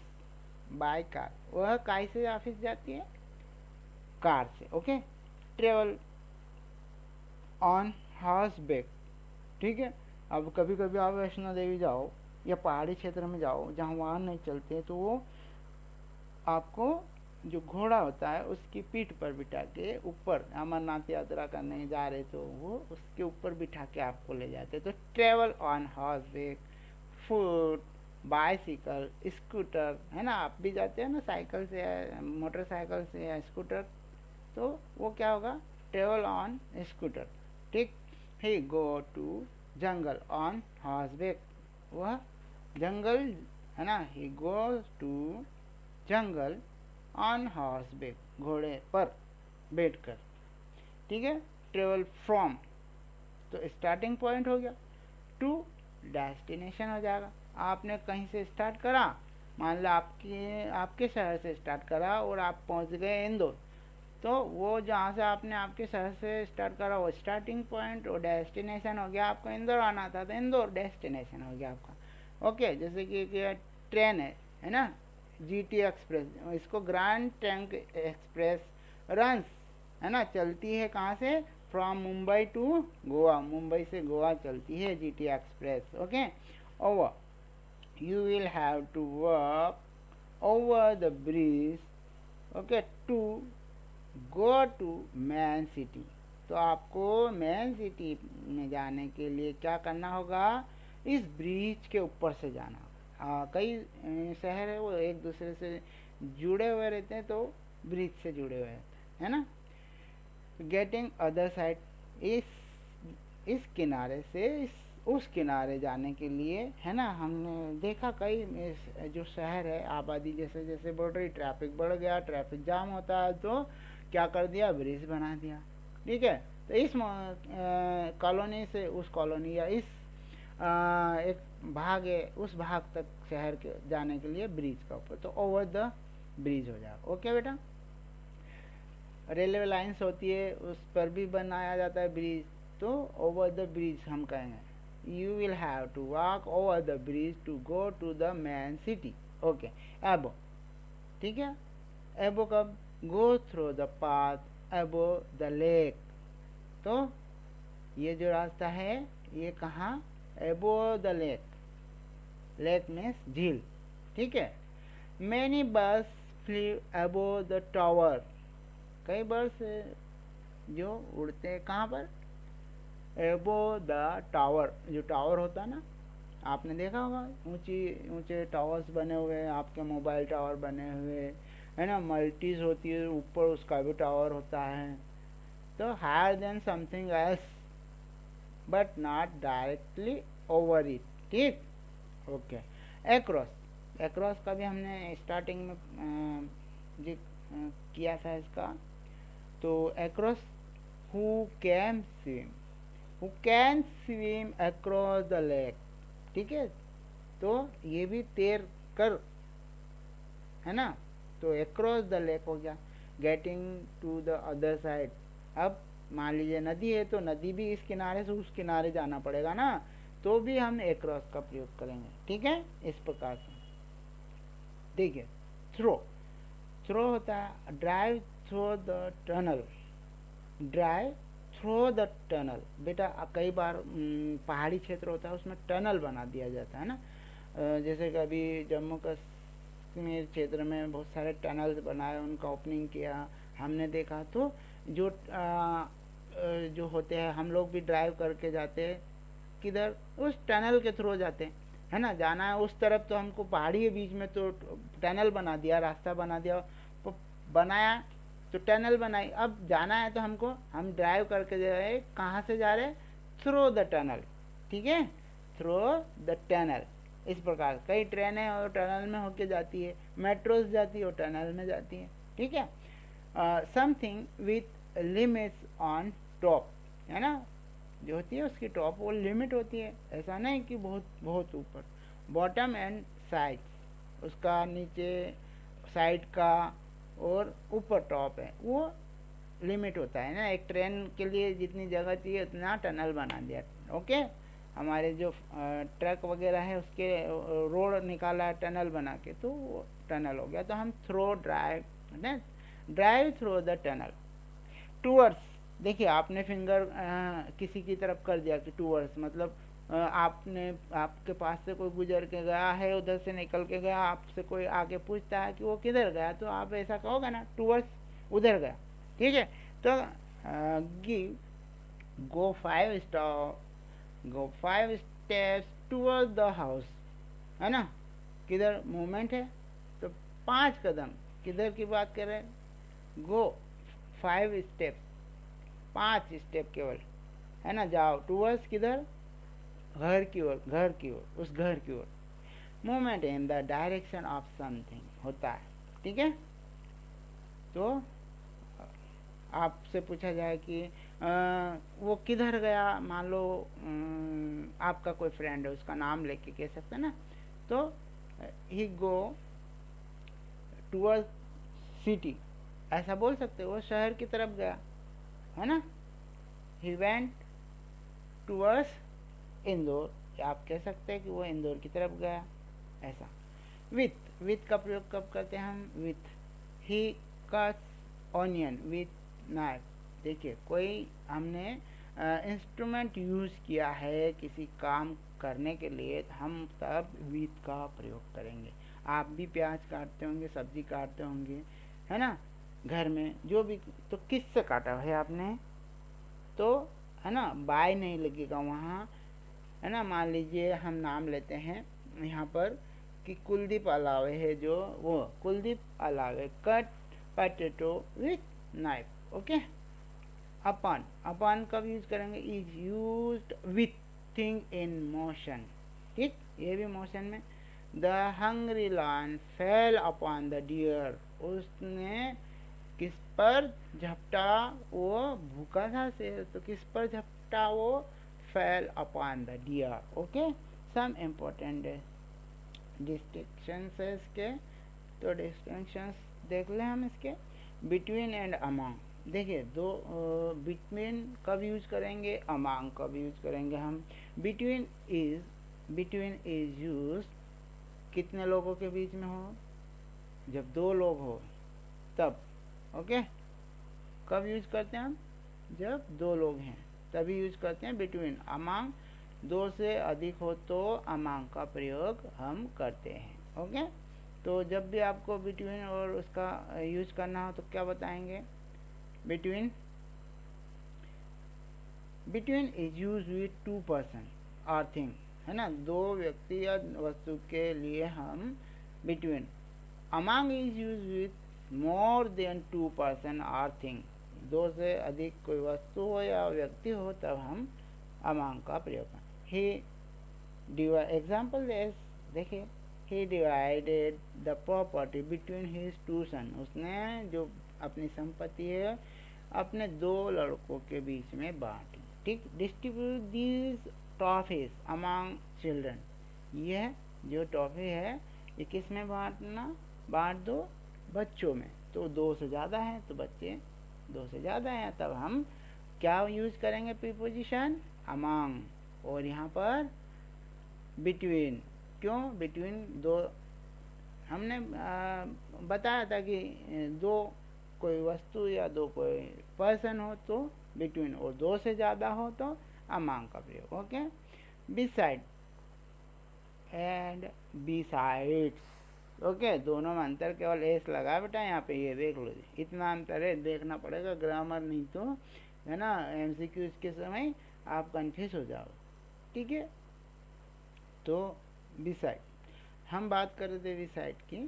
by car, वह काय से ऑफिस जाती है, कार से, okay. Travel on horse back, ठीक है। अब कभी कभी आप वैष्णो देवी जाओ या पहाड़ी क्षेत्र में जाओ जहाँ वाहन नहीं चलते, तो वो आपको जो घोड़ा होता है उसकी पीठ पर बिठा के ऊपर, अमरनाथ यात्रा करने जा रहे तो वो उसके ऊपर बिठा के आपको ले जाते। तो travel on horse back, foot, bicycle, scooter, है ना, आप भी जाते हैं ना साइकिल से, मोटरसाइकिल से या स्कूटर, तो वो क्या होगा, ट्रेवल ऑन स्कूटर, ठीक। He go to jungle on horse back, वह जंगल, है ना, he goes to jungle on horse back, घोड़े पर बैठकर, ठीक है। ट्रेवल फ्रॉम, तो स्टार्टिंग पॉइंट हो गया, टू डेस्टिनेशन हो जाएगा। आपने कहीं से स्टार्ट करा, मान लो आपके शहर से स्टार्ट करा और आप पहुंच गए इंदौर, तो वो जहाँ से आपने आपके शहर से स्टार्ट करा वो स्टार्टिंग पॉइंट और डेस्टिनेशन हो गया। आपको इंदौर आना था तो इंदौर डेस्टिनेशन हो गया आपका, ओके। जैसे कि ट्रेन है ना, जीटी एक्सप्रेस, इसको ग्रैंड ट्रंक एक्सप्रेस रन्स, है ना, चलती है कहाँ से, फ्रॉम मुंबई टू गोवा, मुंबई से गोवा चलती है GT Express, okay. Over, you will have to walk over the bridge, okay, to go to main city, तो आपको मेन सिटी में जाने के लिए क्या करना होगा, इस ब्रिज के ऊपर से जाना होगा। कई शहर है वो एक दूसरे से जुड़े हुए रहते हैं, तो ब्रिज से जुड़े हुए रहते हैं, है ना। गेटिंग अदर साइड, इस किनारे से उस किनारे जाने के लिए, है ना, हमने देखा कई जो शहर है आबादी जैसे जैसे बढ़ रही, ट्रैफिक बढ़ गया, ट्रैफिक जाम होता है, तो क्या कर दिया, ब्रिज बना दिया, ठीक है। तो इस कॉलोनी से उस कॉलोनी या इस एक भाग है उस भाग तक शहर के जाने के लिए ब्रिज का ऊपर, तो ओवर द ब्रिज हो जाएगा, ओके बेटा। रेलवे लाइन्स होती है उस पर भी बनाया जाता है ब्रिज, तो ओवर द ब्रिज हम कहेंगे, you will have to walk over the bridge to go to the main city, okay. Above, ठीक है, एबो कब, go through the path above the lake, तो ये जो रास्ता है ये कहाँ, एबो द लेक, लेक मीन्स झील, ठीक है। Many birds fly above the tower, कई बर्ड्स जो उड़ते हैं कहाँ पर, एबो द टावर, जो टावर होता है ना, आपने देखा होगा ऊंचे टावर्स बने हुए हैं, आपके मोबाइल टावर बने हुए, है ना, मल्टीज होती है ऊपर, उसका भी टावर होता है, तो higher than something else but not directly over it, ठीक, ओके। एक्रॉस, एक्रॉस का भी हमने स्टार्टिंग में किया था इसका, तो across, who can swim across the lake, ठीक है, तो ये भी तैर कर, है ना, तो अक्रॉस द लेक हो गया। Getting to the other side, अब मान लीजिए नदी है तो नदी भी इस किनारे से उस किनारे जाना पड़ेगा ना, तो भी हम अक्रॉस का प्रयोग करेंगे, ठीक है, इस प्रकार से। देखिए, थ्रो, थ्रो होता है drive through the tunnel, drive through the tunnel, बेटा कई बार पहाड़ी क्षेत्र होता है उसमें टनल बना दिया जाता है ना, जैसे कभी जम्मू कश्मीर क्षेत्र में बहुत सारे टनल्स बनाए, उनका ओपनिंग किया हमने देखा, तो जो होते हैं हम लोग भी ड्राइव करके जाते हैं, किधर, उस टनल के थ्रू जाते हैं, है ना, जाना है उस तरफ तो हमको पहाड़ी के बीच में तो टनल बना दिया, रास्ता बना दिया, बनाया तो टनल बनाई, अब जाना है तो हमको, हम ड्राइव करके जा रहे हैं, कहाँ से जा रहे हैं, थ्रू द टनल, ठीक है, थ्रू द टनल, इस प्रकार कई ट्रेनें और टनल में होके जाती है, मेट्रोज जाती है और टनल में जाती है, ठीक है। Something with limits on top, है ना, जो होती है उसकी टॉप वो लिमिट होती है, ऐसा नहीं कि बहुत बहुत ऊपर। बॉटम एंड साइड, उसका नीचे साइड का और ऊपर टॉप है, वो लिमिट होता है ना। एक ट्रेन के लिए जितनी जगह चाहिए उतना टनल बना दिया, ओके। हमारे जो ट्रक वगैरह है उसके रोड निकाला है टनल बना के, तो वो टनल हो गया। तो हम through drive, drive through the tunnel towards, देखिए आपने फिंगर किसी की तरफ कर दिया कि टूवर्ड्स, मतलब आपने, आपके पास से कोई गुजर के गया है, उधर से निकल के गया, आपसे कोई आगे पूछता है कि वो किधर गया, तो आप ऐसा कहोगे ना, टूवर्ड्स, उधर गया, ठीक है। तो give, go 5 steps toward the house, है ना, किधर मूवमेंट है, तो 5 कदम, किधर की बात कर रहे हैं, गो 5 स्टेप, 5 स्टेप केवल, है ना, जाओ टूवर्ड्स, किधर, घर की ओर, घर की ओर, उस घर की ओर। Movement in the direction of something होता है, ठीक है। तो आपसे पूछा जाए कि वो किधर गया, मान लो आपका कोई फ्रेंड है, उसका नाम लेके कह सकते हैं ना, तो ही गो टूवर्ड सिटी, ऐसा बोल सकते, वो शहर की तरफ गया, है ना। ही वेंट टूवर्ड्स इंदौर, आप कह सकते हैं कि वो इंदौर की तरफ गया, ऐसा। विथ का प्रयोग कब करते हैं हम, with. He cuts onion with knife, देखिए कोई हमने इंस्ट्रूमेंट यूज़ किया है किसी काम करने के लिए, हम तब विथ का प्रयोग करेंगे। आप भी प्याज काटते होंगे, सब्जी काटते होंगे, है ना, घर में जो भी, तो किससे काटा है आपने, तो है ना, बाय नहीं लगेगा वहाँ, है ना। मान लीजिए हम नाम लेते हैं यहाँ पर कि कुलदीप अलावे है, जो वो कुलदीप अलावे cut potato with knife, okay. अपन, अपन कब यूज करेंगे, is used with thing in motion, ठीक, ये भी मोशन में। The hungry lion fell upon the deer, उसने किस पर झपटा, वो भूखा था शेर, तो किस पर झपटा, वो fell upon the deer, okay. Some important distinctions है इसके, तो डिस्टिंक्शंस देख लें हम इसके। बिटवीन एंड अमंग, देखिए दो, बिटवीन कब यूज करेंगे, अमंग कब यूज करेंगे हम। बिटवीन इज यूज कितने लोगों के बीच में हो, जब 2 लोग हो तब, ओके। कब यूज करते हैं हम, जब 2 लोग हैं तभी यूज करते हैं बिटवीन। अमंग 2 से अधिक हो तो अमंग का प्रयोग हम करते हैं, ओके। तो जब भी आपको बिटवीन और उसका यूज करना हो तो क्या बताएंगे, between, between is use with 2 person और थिंग, है ना, 2 व्यक्ति या वस्तु के लिए हम between. Among is use with more than 2 person और थिंग, 2 से अधिक कोई वस्तु हो या व्यक्ति हो तब हम अमंग का प्रयोग करें। ही एग्जाम्पल देखिए, he divided the property between his 2 son, उसने जो अपनी संपत्ति है अपने 2 लड़कों के बीच में बांटी, ठीक। Distribute these toffees among children, यह जो टॉफी है ये किस में बांटना, बांट दो बच्चों में, तो 2 से ज़्यादा है तो बच्चे 2 से ज़्यादा हैं, तब हम क्या यूज करेंगे, प्रीपोजिशन अमंग, और यहाँ पर बिटवीन, क्यों बिटवीन, 2 हमने बताया था कि 2 कोई वस्तु या 2 कोई पर्सन हो तो बिटवीन, और 2 से ज़्यादा हो तो अमंग का प्रयोग, okay. Beside and besides, okay, दोनों में अंतर केवल एस लगा बेटा, यहाँ पे ये देख लो, इतना अंतर है, देखना पड़ेगा ग्रामर, नहीं तो है ना एमसीक्यूज के समय आप कंफ्यूज हो जाओ, ठीक है। तो बिसाइड, हम बात कर रहे थे बिसाइड की,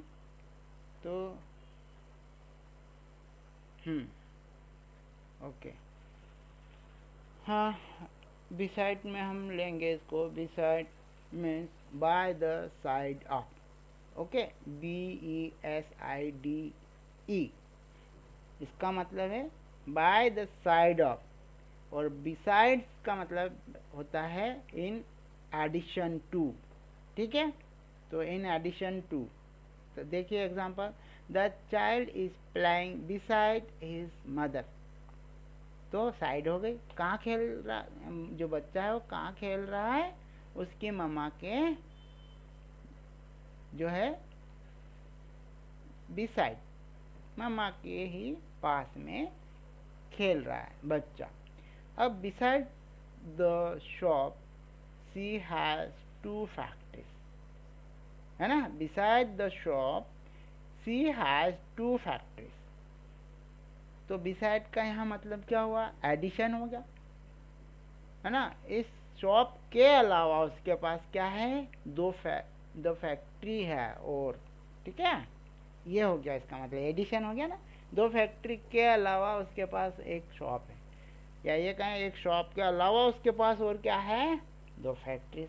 तो ओके, हाँ, बिसाइड में हम लेंगे इसको, बिसाइड में bye the side of, okay, BESIDE, इसका मतलब है बाय द साइड ऑफ, और बिसाइड्स का मतलब होता है इन एडिशन टू, ठीक है। तो इन एडिशन टू, तो देखिए example, the child is playing beside his mother, तो साइड हो गई, कहाँ खेल रहा, जो बच्चा है वो कहाँ खेल रहा है, उसकी मम्मा के जो है बिसाइड, मम्मा के ही पास में खेल रहा है बच्चा। अब beside the shop she has two factories, है ना, beside the shop she has two factories. तो बिसाइड का यहाँ मतलब क्या हुआ, एडिशन हो गया, है ना। इस शॉप के अलावा उसके पास क्या है, दो फैक्ट्री है और, ठीक है, ये हो गया, इसका मतलब एडिशन हो गया ना। दो फैक्ट्री के अलावा उसके पास एक शॉप है, या ये कहें एक शॉप के अलावा उसके पास और क्या है, दो फैक्ट्रीज।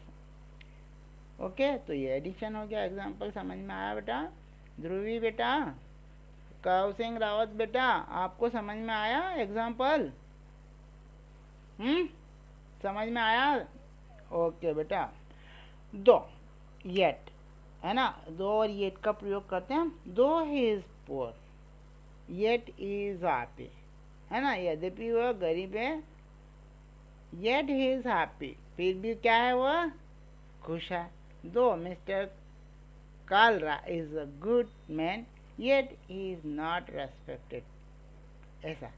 ओके, तो ये एडिशन हो गया। एग्जांपल समझ में आया बेटा? ध्रुवी बेटा, कौर सिंह रावत बेटा, आपको समझ में आया एग्जाम्पल? समझ में आया? ओके बेटा। दो, येट, है ना, दो और येट का प्रयोग करते हैं हम। Though he is poor yet is happy, है ना, यद्यपि वह गरीब है येट ही इज हैप्पी, फिर भी क्या है, वह खुश है। दो mister Kalra is a good man yet he is not respected, ऐसा।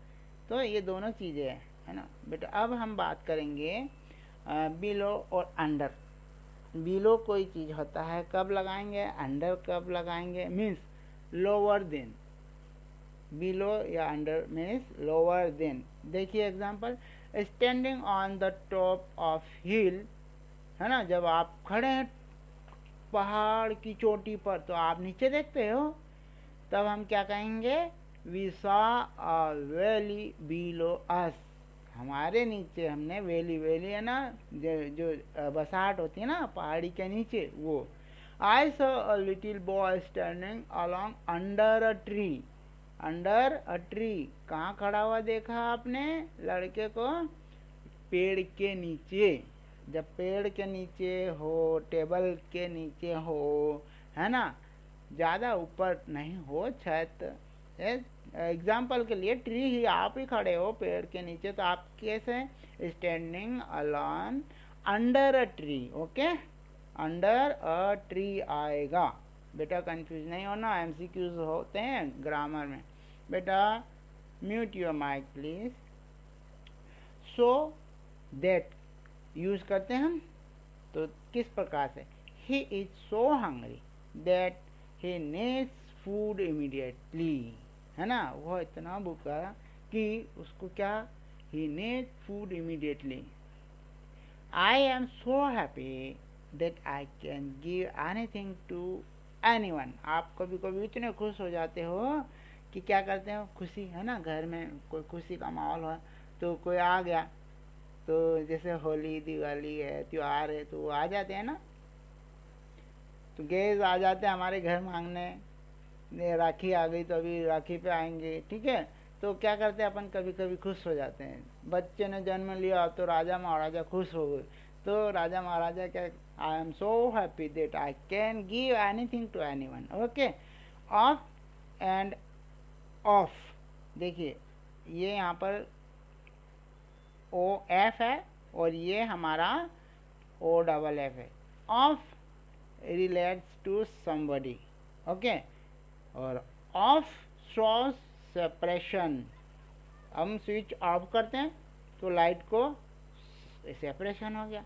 तो ये दोनों चीज़ें हैं, है ना बेटा। अब हम बात करेंगे बिलो और अंडर। बिलो कोई चीज़ होता है कब लगाएंगे, अंडर कब लगाएंगे, मीन्स लोअर देन। बिलो या अंडर मीन्स लोअर देन। देखिए example, standing on the top of hill, है ना, जब आप खड़े हैं पहाड़ की चोटी पर तो आप नीचे देखते हो, तब हम क्या कहेंगे, we saw a valley below us, हमारे नीचे हमने वैली, वैली है ना, जो बसाहट होती है ना पहाड़ी के नीचे, वो। I saw a little boy standing along under a tree, under a tree, कहाँ खड़ा हुआ देखा आपने लड़के को, पेड़ के नीचे। जब पेड़ के नीचे हो, टेबल के नीचे हो, है ना, ज़्यादा ऊपर नहीं हो, छत, एग्जाम्पल के लिए ट्री ही, आप ही खड़े हो पेड़ के नीचे, तो आप कैसे, standing alone under a tree, okay, under a tree आएगा बेटा, कंफ्यूज नहीं होना, एमसीक्यूज होते हैं ग्रामर में बेटा। Mute your mic please. So that use करते हैं हम, तो किस प्रकार से, he is so hungry that he needs food immediately, है ना, वह इतना भूखा कि उसको क्या, he need food immediately. I am so happy that I can give anything to anyone. आप कभी कभी इतने खुश हो जाते हो कि क्या करते हो, खुशी, है ना, घर में कोई खुशी का माहौल हो, तो कोई आ गया, तो जैसे होली दिवाली है, त्योहार है, तो वो आ जाते हैं ना, तो गेस्ट आ जाते हैं हमारे घर मांगने, राखी आ गई तो अभी राखी पे आएंगे, ठीक है, तो क्या करते हैं अपन, कभी कभी खुश हो जाते हैं। बच्चे ने जन्म लिया तो राजा महाराजा खुश हो गए, तो राजा महाराजा क्या, I am so happy that I can give anything to anyone, okay. Of and off, देखिए ये यहाँ पर ओ एफ है और ये हमारा ओ डबल एफ है। Of relates to somebody, okay, और ऑफ शोज सेपरेशन। हम स्विच ऑफ करते हैं तो लाइट को सेपरेशन हो गया,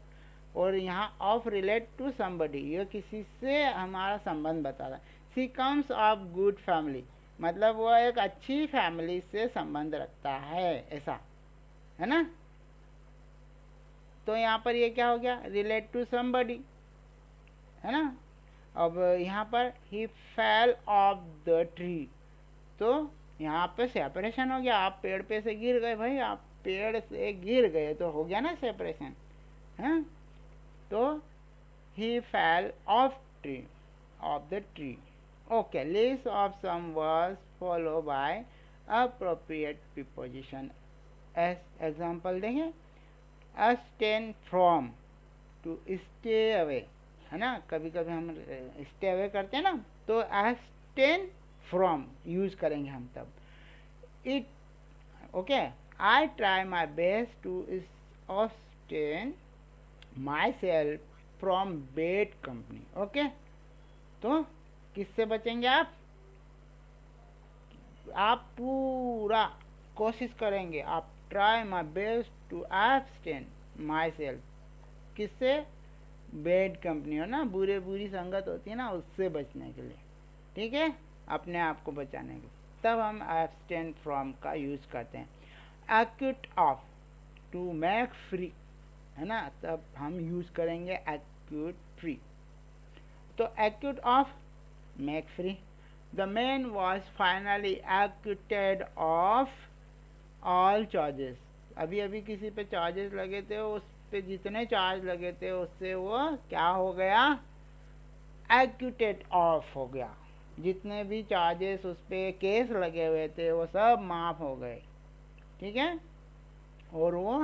और यहाँ ऑफ रिलेट टू समबडी, ये किसी से हमारा संबंध बताता है। सी कम्स ऑफ गुड फैमिली, मतलब वह एक अच्छी फैमिली से संबंध रखता है, ऐसा, है ना। तो यहाँ पर ये क्या हो गया, रिलेट टू समबडी, है ना। अब यहाँ पर ही फेल ऑफ द ट्री, तो यहाँ पे सेपरेशन हो गया, आप पेड़ पे से गिर गए भाई, आप पेड़ से गिर गए तो हो गया ना सेपरेशन, है। तो he fell off the tree. Okay, list of some words followed by appropriate preposition. as example देंगे, abstain from, to stay away, है ना, कभी कभी हम stay away करते हैं ना, तो abstain from यूज करेंगे हम तब. it okay, I try my best to abstain myself from bad company. okay, तो किससे बचेंगे आप पूरा कोशिश करेंगे, आप try my best to abstain myself, किससे, बैड कंपनी हो ना, बुरी संगत होती है ना, उससे बचने के लिए. ठीक है, अपने आप को बचाने के लिए, तब हम एब्सटेन फ्रॉम का यूज करते हैं. Acquit of, to make free, है ना, तब हम यूज करेंगे एक्यूट फ्री. तो acquit of, make free. The man was finally acquitted of all charges. अभी अभी किसी पे चार्जेस लगे थे, उस पे जितने चार्ज लगे थे उससे वो क्या हो गया, एक्यूटेड ऑफ हो गया. जितने भी चार्जेस उस पे केस लगे हुए थे वो सब माफ हो गए. ठीक है, और वो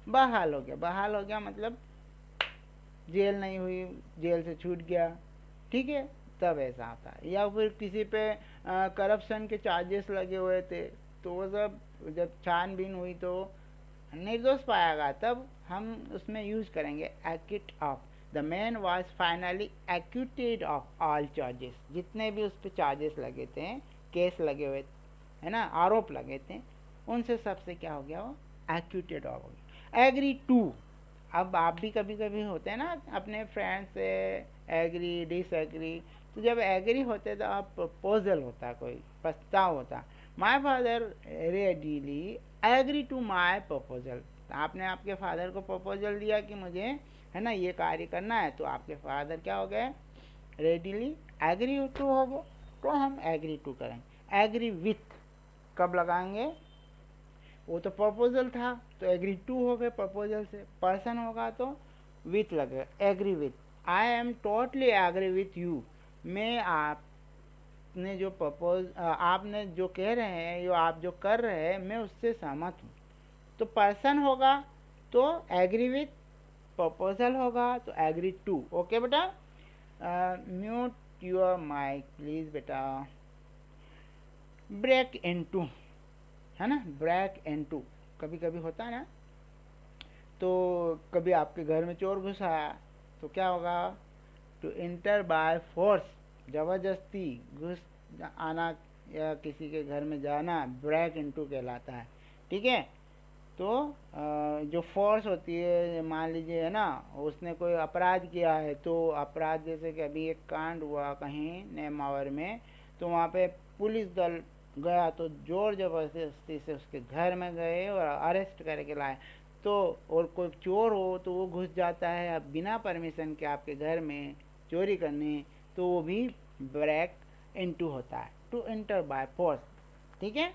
बहाल हो गया मतलब जेल नहीं हुई, जेल से छूट गया. ठीक है, तब ऐसा आता है. या फिर किसी पे करप्शन के चार्जेस लगे हुए थे, तो वो सब जब छानबीन हुई तो निर्दोष पाया गया, तब हम उसमें यूज करेंगे acute of. The man was finally acquitted of all charges. जितने भी उस पर चार्जेस लगे थे, केस लगे हुए, है ना, आरोप लगे थे, उनसे सबसे क्या हो गया, वो एक्यूटेड ऑफ हो गया. एग्री टू, अब आप भी कभी कभी होते हैं ना अपने फ्रेंड से एग्री डिसएग्री, तो जब एग्री होते तो आप प्रपोजल होता है, कोई प्रस्ताव होता. My father readily agree to my proposal. आपने आपके फादर को प्रपोजल दिया कि मुझे, है ना, ये कार्य करना है, तो आपके फादर क्या हो गए, रेडीली एग्री टू हो गए, तो हम एग्री टू करेंगे. एग्री विथ कब लगाएंगे, वो तो प्रपोजल था, तो एग्री टू हो गए प्रपोजल से. पर्सन होगा तो विथ लगे, agree with. I am totally agree with you, मैं आपने जो आपने जो कह रहे हैं, जो आप जो कर रहे हैं, मैं उससे सहमत हूँ. तो पर्सन होगा तो एग्री विथ, प्रपोजल होगा तो एग्री टू. ओके बेटा, म्यूट योर माइक प्लीज बेटा. ब्रेक इनटू, है ना, ब्रेक इनटू कभी कभी होता है ना, तो कभी आपके घर में चोर घुसा, तो क्या होगा, टू इंटर बाय फोर्स, ज़बरदस्ती घुस आना या किसी के घर में जाना ब्रेक इनटू कहलाता है. ठीक है, तो जो फोर्स होती है, मान लीजिए, है ना, उसने कोई अपराध किया है, तो अपराध जैसे कि अभी एक कांड हुआ कहीं नेमावर में, तो वहाँ पे पुलिस दल गया, तो जोर जबरदस्ती से उसके घर में गए और अरेस्ट करके लाए. तो और कोई चोर हो तो वो घुस जाता है अब बिना परमिशन के आपके घर में चोरी करने, तो वो भी ब्रेक इनटू होता है, टू एंटर बाय फोर्स. ठीक है,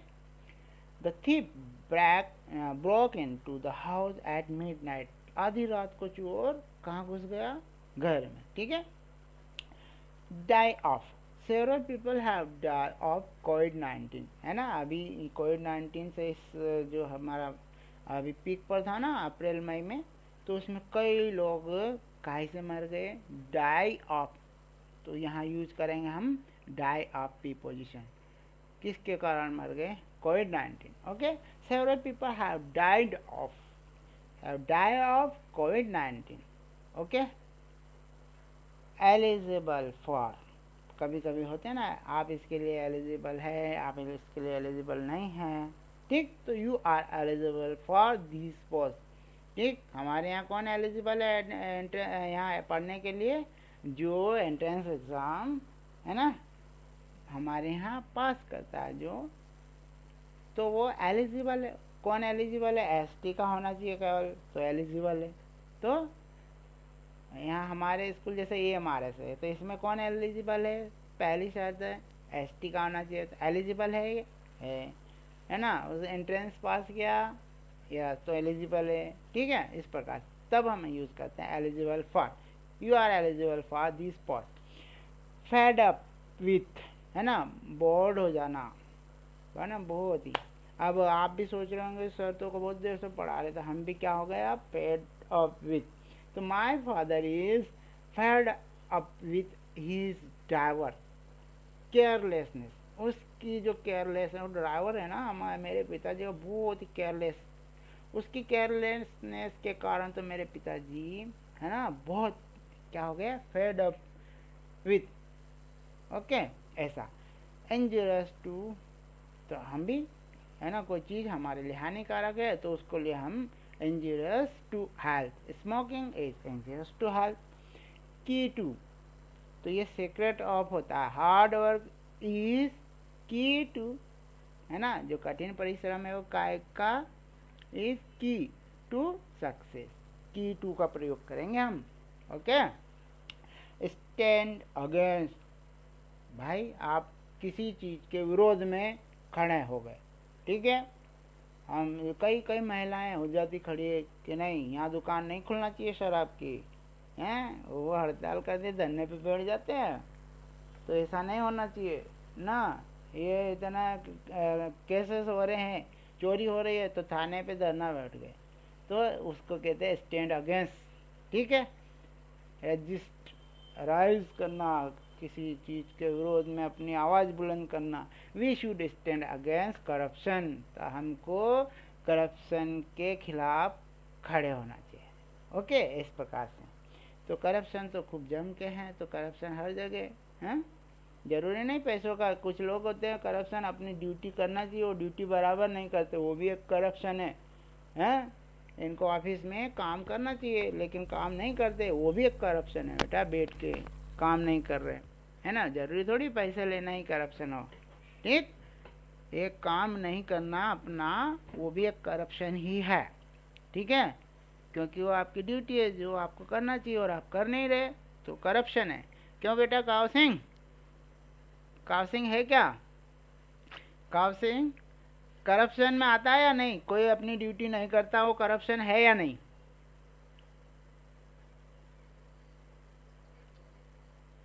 the thief broke into the house at midnight. आधी रात को चोर कहाँ घुस गया, घर में. ठीक है, die of, several people have die of कोविड-19, है ना. अभी कोविड-19 से इस जो हमारा अभी पीक पर था ना अप्रैल मई में, तो उसमें कई लोग काहे से मर गए, डाई ऑफ. तो यहाँ यूज करेंगे हम डाई ऑफ प्रीपोजिशन, किसके कारण मर गए, कोविड-19. Okay, several people have died of कोविड-19. ओके, एलिजिबल फॉर, कभी कभी होते हैं ना, आप इसके लिए एलिजिबल है, आप इसके लिए एलिजिबल नहीं हैं. ठीक, तो you are eligible for this post. ठीक, हमारे यहाँ कौन एलिजिबल है यहाँ पढ़ने के लिए, जो एंट्रेंस एग्ज़ाम, है ना, हमारे यहाँ पास करता है जो, तो वो एलिजिबल है. कौन एलिजिबल है, एसटी का होना चाहिए केवल, तो एलिजिबल है. तो यहाँ हमारे स्कूल जैसे EMRS है, तो इसमें कौन एलिजिबल है, पहली शर्त है एसटी का होना चाहिए, तो एलिजिबल है ना, उस एंट्रेंस पास किया या तो एलिजिबल है. ठीक है, इस प्रकार तब हम यूज़ करते हैं eligible for. You are eligible for this post. Fed up with, है ना, बोर्ड हो जाना, है ना, बहुत ही। अब आप भी सोच रहे होंगे सर तो को बहुत देर से पढ़ा रहे थे, हम भी क्या हो गए अब, फेड अप विथ। तो my father is fed up with his driver carelessness. उसकी जो केयरलेस है, वो ड्राइवर है ना हमारे, मेरे पिताजी का बहुत ही केयरलेस, उसकी केयरलेसनेस के कारण तो मेरे पिताजी, है ना, बहुत क्या हो गया, फेड अप विथ, ओके, ऐसा। इंजरियस टू, तो हम भी, है ना, कोई चीज़ हमारे लिए हानिकारक है तो उसको लिए हम injurious to health, smoking is injurious to health. Key to, तो ये सीक्रेट ऑफ होता है, hard work is key to, है ना, जो कठिन परिश्रम है वो काय का, इज की टू सक्सेस। की टू का प्रयोग करेंगे हम, ओके। स्टैंड अगेंस्ट, भाई आप किसी चीज़ के विरोध में खड़े हो गए, ठीक है। हम कई कई महिलाएं हो जाती खड़ी है कि नहीं यहाँ दुकान नहीं खुलना चाहिए शराब की, हैं, वो हड़ताल कर दे, धरने पे बैठ जाते हैं। तो ऐसा नहीं होना चाहिए ना, ये इतना केसेस हो रहे हैं, चोरी हो रही है तो थाने पे धरना बैठ गए, तो उसको कहते हैं स्टैंड अगेंस्ट, ठीक है। एग्जिस्ट, राइज करना, किसी चीज़ के विरोध में अपनी आवाज़ बुलंद करना। We should stand against corruption, तो हमको करप्शन के खिलाफ खड़े होना चाहिए, ओके, इस प्रकार से। तो करप्शन तो खूब जम के हैं, तो करप्शन हर जगह है, जरूरी नहीं पैसों का। कुछ लोग होते हैं करप्शन, अपनी ड्यूटी करना चाहिए वो ड्यूटी बराबर नहीं करते, वो भी एक करप्शन है, हैं। इनको ऑफिस में काम करना चाहिए लेकिन काम नहीं करते, वो भी एक करप्शन है बेटा, बैठ के काम नहीं कर रहे, है ना। जरूरी थोड़ी पैसे लेना ही करप्शन हो, ठीक। एक काम नहीं करना अपना, वो भी एक करप्शन ही है, ठीक है, क्योंकि वो आपकी ड्यूटी है जो आपको करना चाहिए और आप कर नहीं रहे, तो करप्शन है। क्यों बेटा काव सिंह, काव सिंह है क्या, काव सिंह करप्शन में आता है या नहीं, कोई अपनी ड्यूटी नहीं करता वो करप्शन है या नहीं।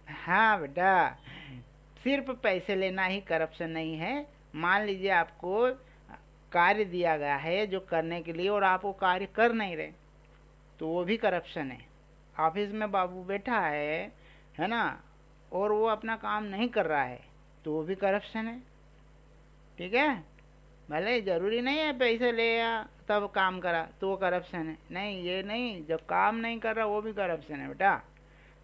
हाँ बेटा, सिर्फ पैसे लेना ही करप्शन नहीं है। मान लीजिए आपको कार्य दिया गया है जो करने के लिए और आप वो कार्य कर नहीं रहे, तो वो भी करप्शन है। ऑफिस में बाबू बैठा है ना, और वो अपना काम नहीं कर रहा है, तो वो भी करप्शन है, ठीक है। भले जरूरी नहीं है पैसे ले या तब काम करा तो वो करप्शन है, नहीं, ये नहीं, जब काम नहीं कर रहा वो भी करप्शन है बेटा।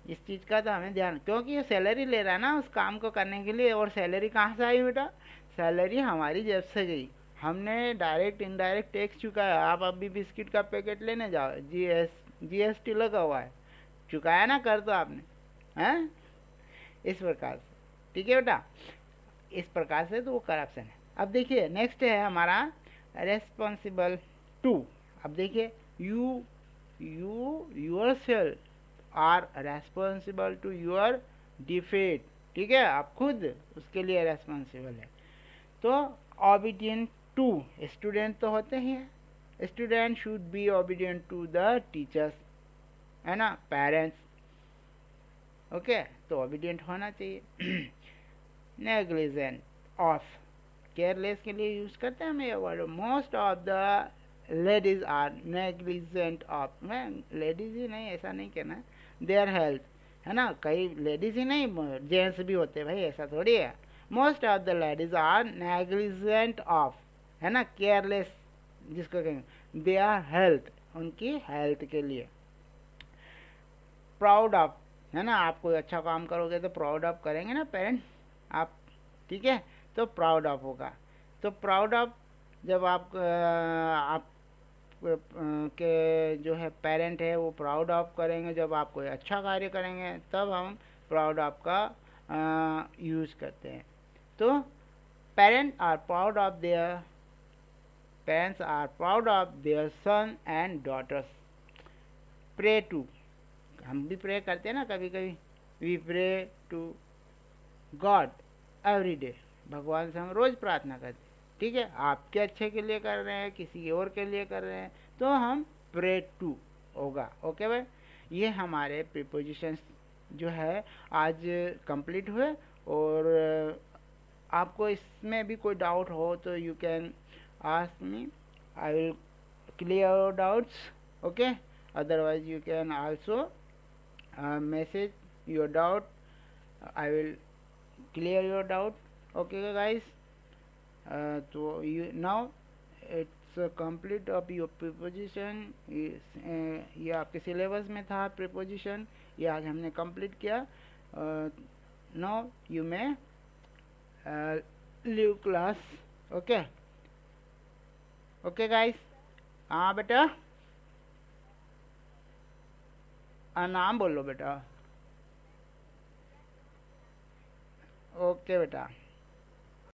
इस चीज़ का तो हमें ध्यान, क्योंकि ये सैलरी ले रहा है ना उस काम को करने के लिए, और सैलरी कहाँ से आई बेटा, सैलरी हमारी जेब से गई, हमने डायरेक्ट इनडायरेक्ट टैक्स चुकाया। आप अभी बिस्किट का पैकेट लेने जाओ, जीएसटी लगा हुआ है, चुकाया ना कर तो आपने, हैं, इस प्रकार से, ठीक है बेटा, इस प्रकार से तो वो करप्शन है। अब देखिए नेक्स्ट है हमारा रेस्पॉन्सिबल टू। अब देखिए you yourself are responsible to your defeat, ठीक है, आप खुद उसके लिए रेस्पॉन्सिबल है। तो ओबीडियंट टू, स्टूडेंट तो होते ही हैं, student should be obedient to the teachers, है ना, पेरेंट्स, ओके, तो ओबीडियंट होना चाहिए। नेग्लिजेंट ऑफ, केयरलेस के लिए यूज करते हैं हम ये word. Most of the ladies are negligent of, मैं लेडीज ही नहीं ऐसा नहीं कहना, देयर हेल्थ, है ना, कई लेडीज ही नहीं जेंट्स भी होते भाई, ऐसा थोड़ी है। Most of the ladies are negligent of, है ना, केयरलेस जिसको कहेंगे, देयर हेल्थ, उनकी हेल्थ के लिए। प्राउड ऑफ, है ना, आप कोई अच्छा काम करोगे तो प्राउड ऑफ करेंगे ना पेरेंट आप, ठीक है, तो प्राउड ऑफ होगा। तो प्राउड ऑफ जब आप के जो है पेरेंट है वो प्राउड ऑफ करेंगे, जब आप कोई अच्छा कार्य करेंगे तब हम प्राउड ऑफ का यूज़ करते हैं। तो parents are proud of their son and daughters. Pray to, हम भी प्रे करते हैं ना कभी कभी, we pray to God every day, भगवान से हम रोज़ प्रार्थना करते हैं, ठीक है, आपके अच्छे के लिए कर रहे हैं, किसी और के लिए कर रहे हैं, तो हम प्रे टू होगा, ओके भाई। ये हमारे प्रीपोजिशंस जो है आज कंप्लीट हुए। और आपको इसमें भी कोई डाउट हो तो you can ask me, I will clear your doubts. Okay, otherwise you can also message your doubt, I will clear your doubt। okay guys, so you now it's a complete of your preposition। ये आपके syllabus में था preposition, ये आज हमने complete किया। Now you may leave class. Okay okay guys. हाँ बेटा, नाम बोलो बेटा। ओके बेटा।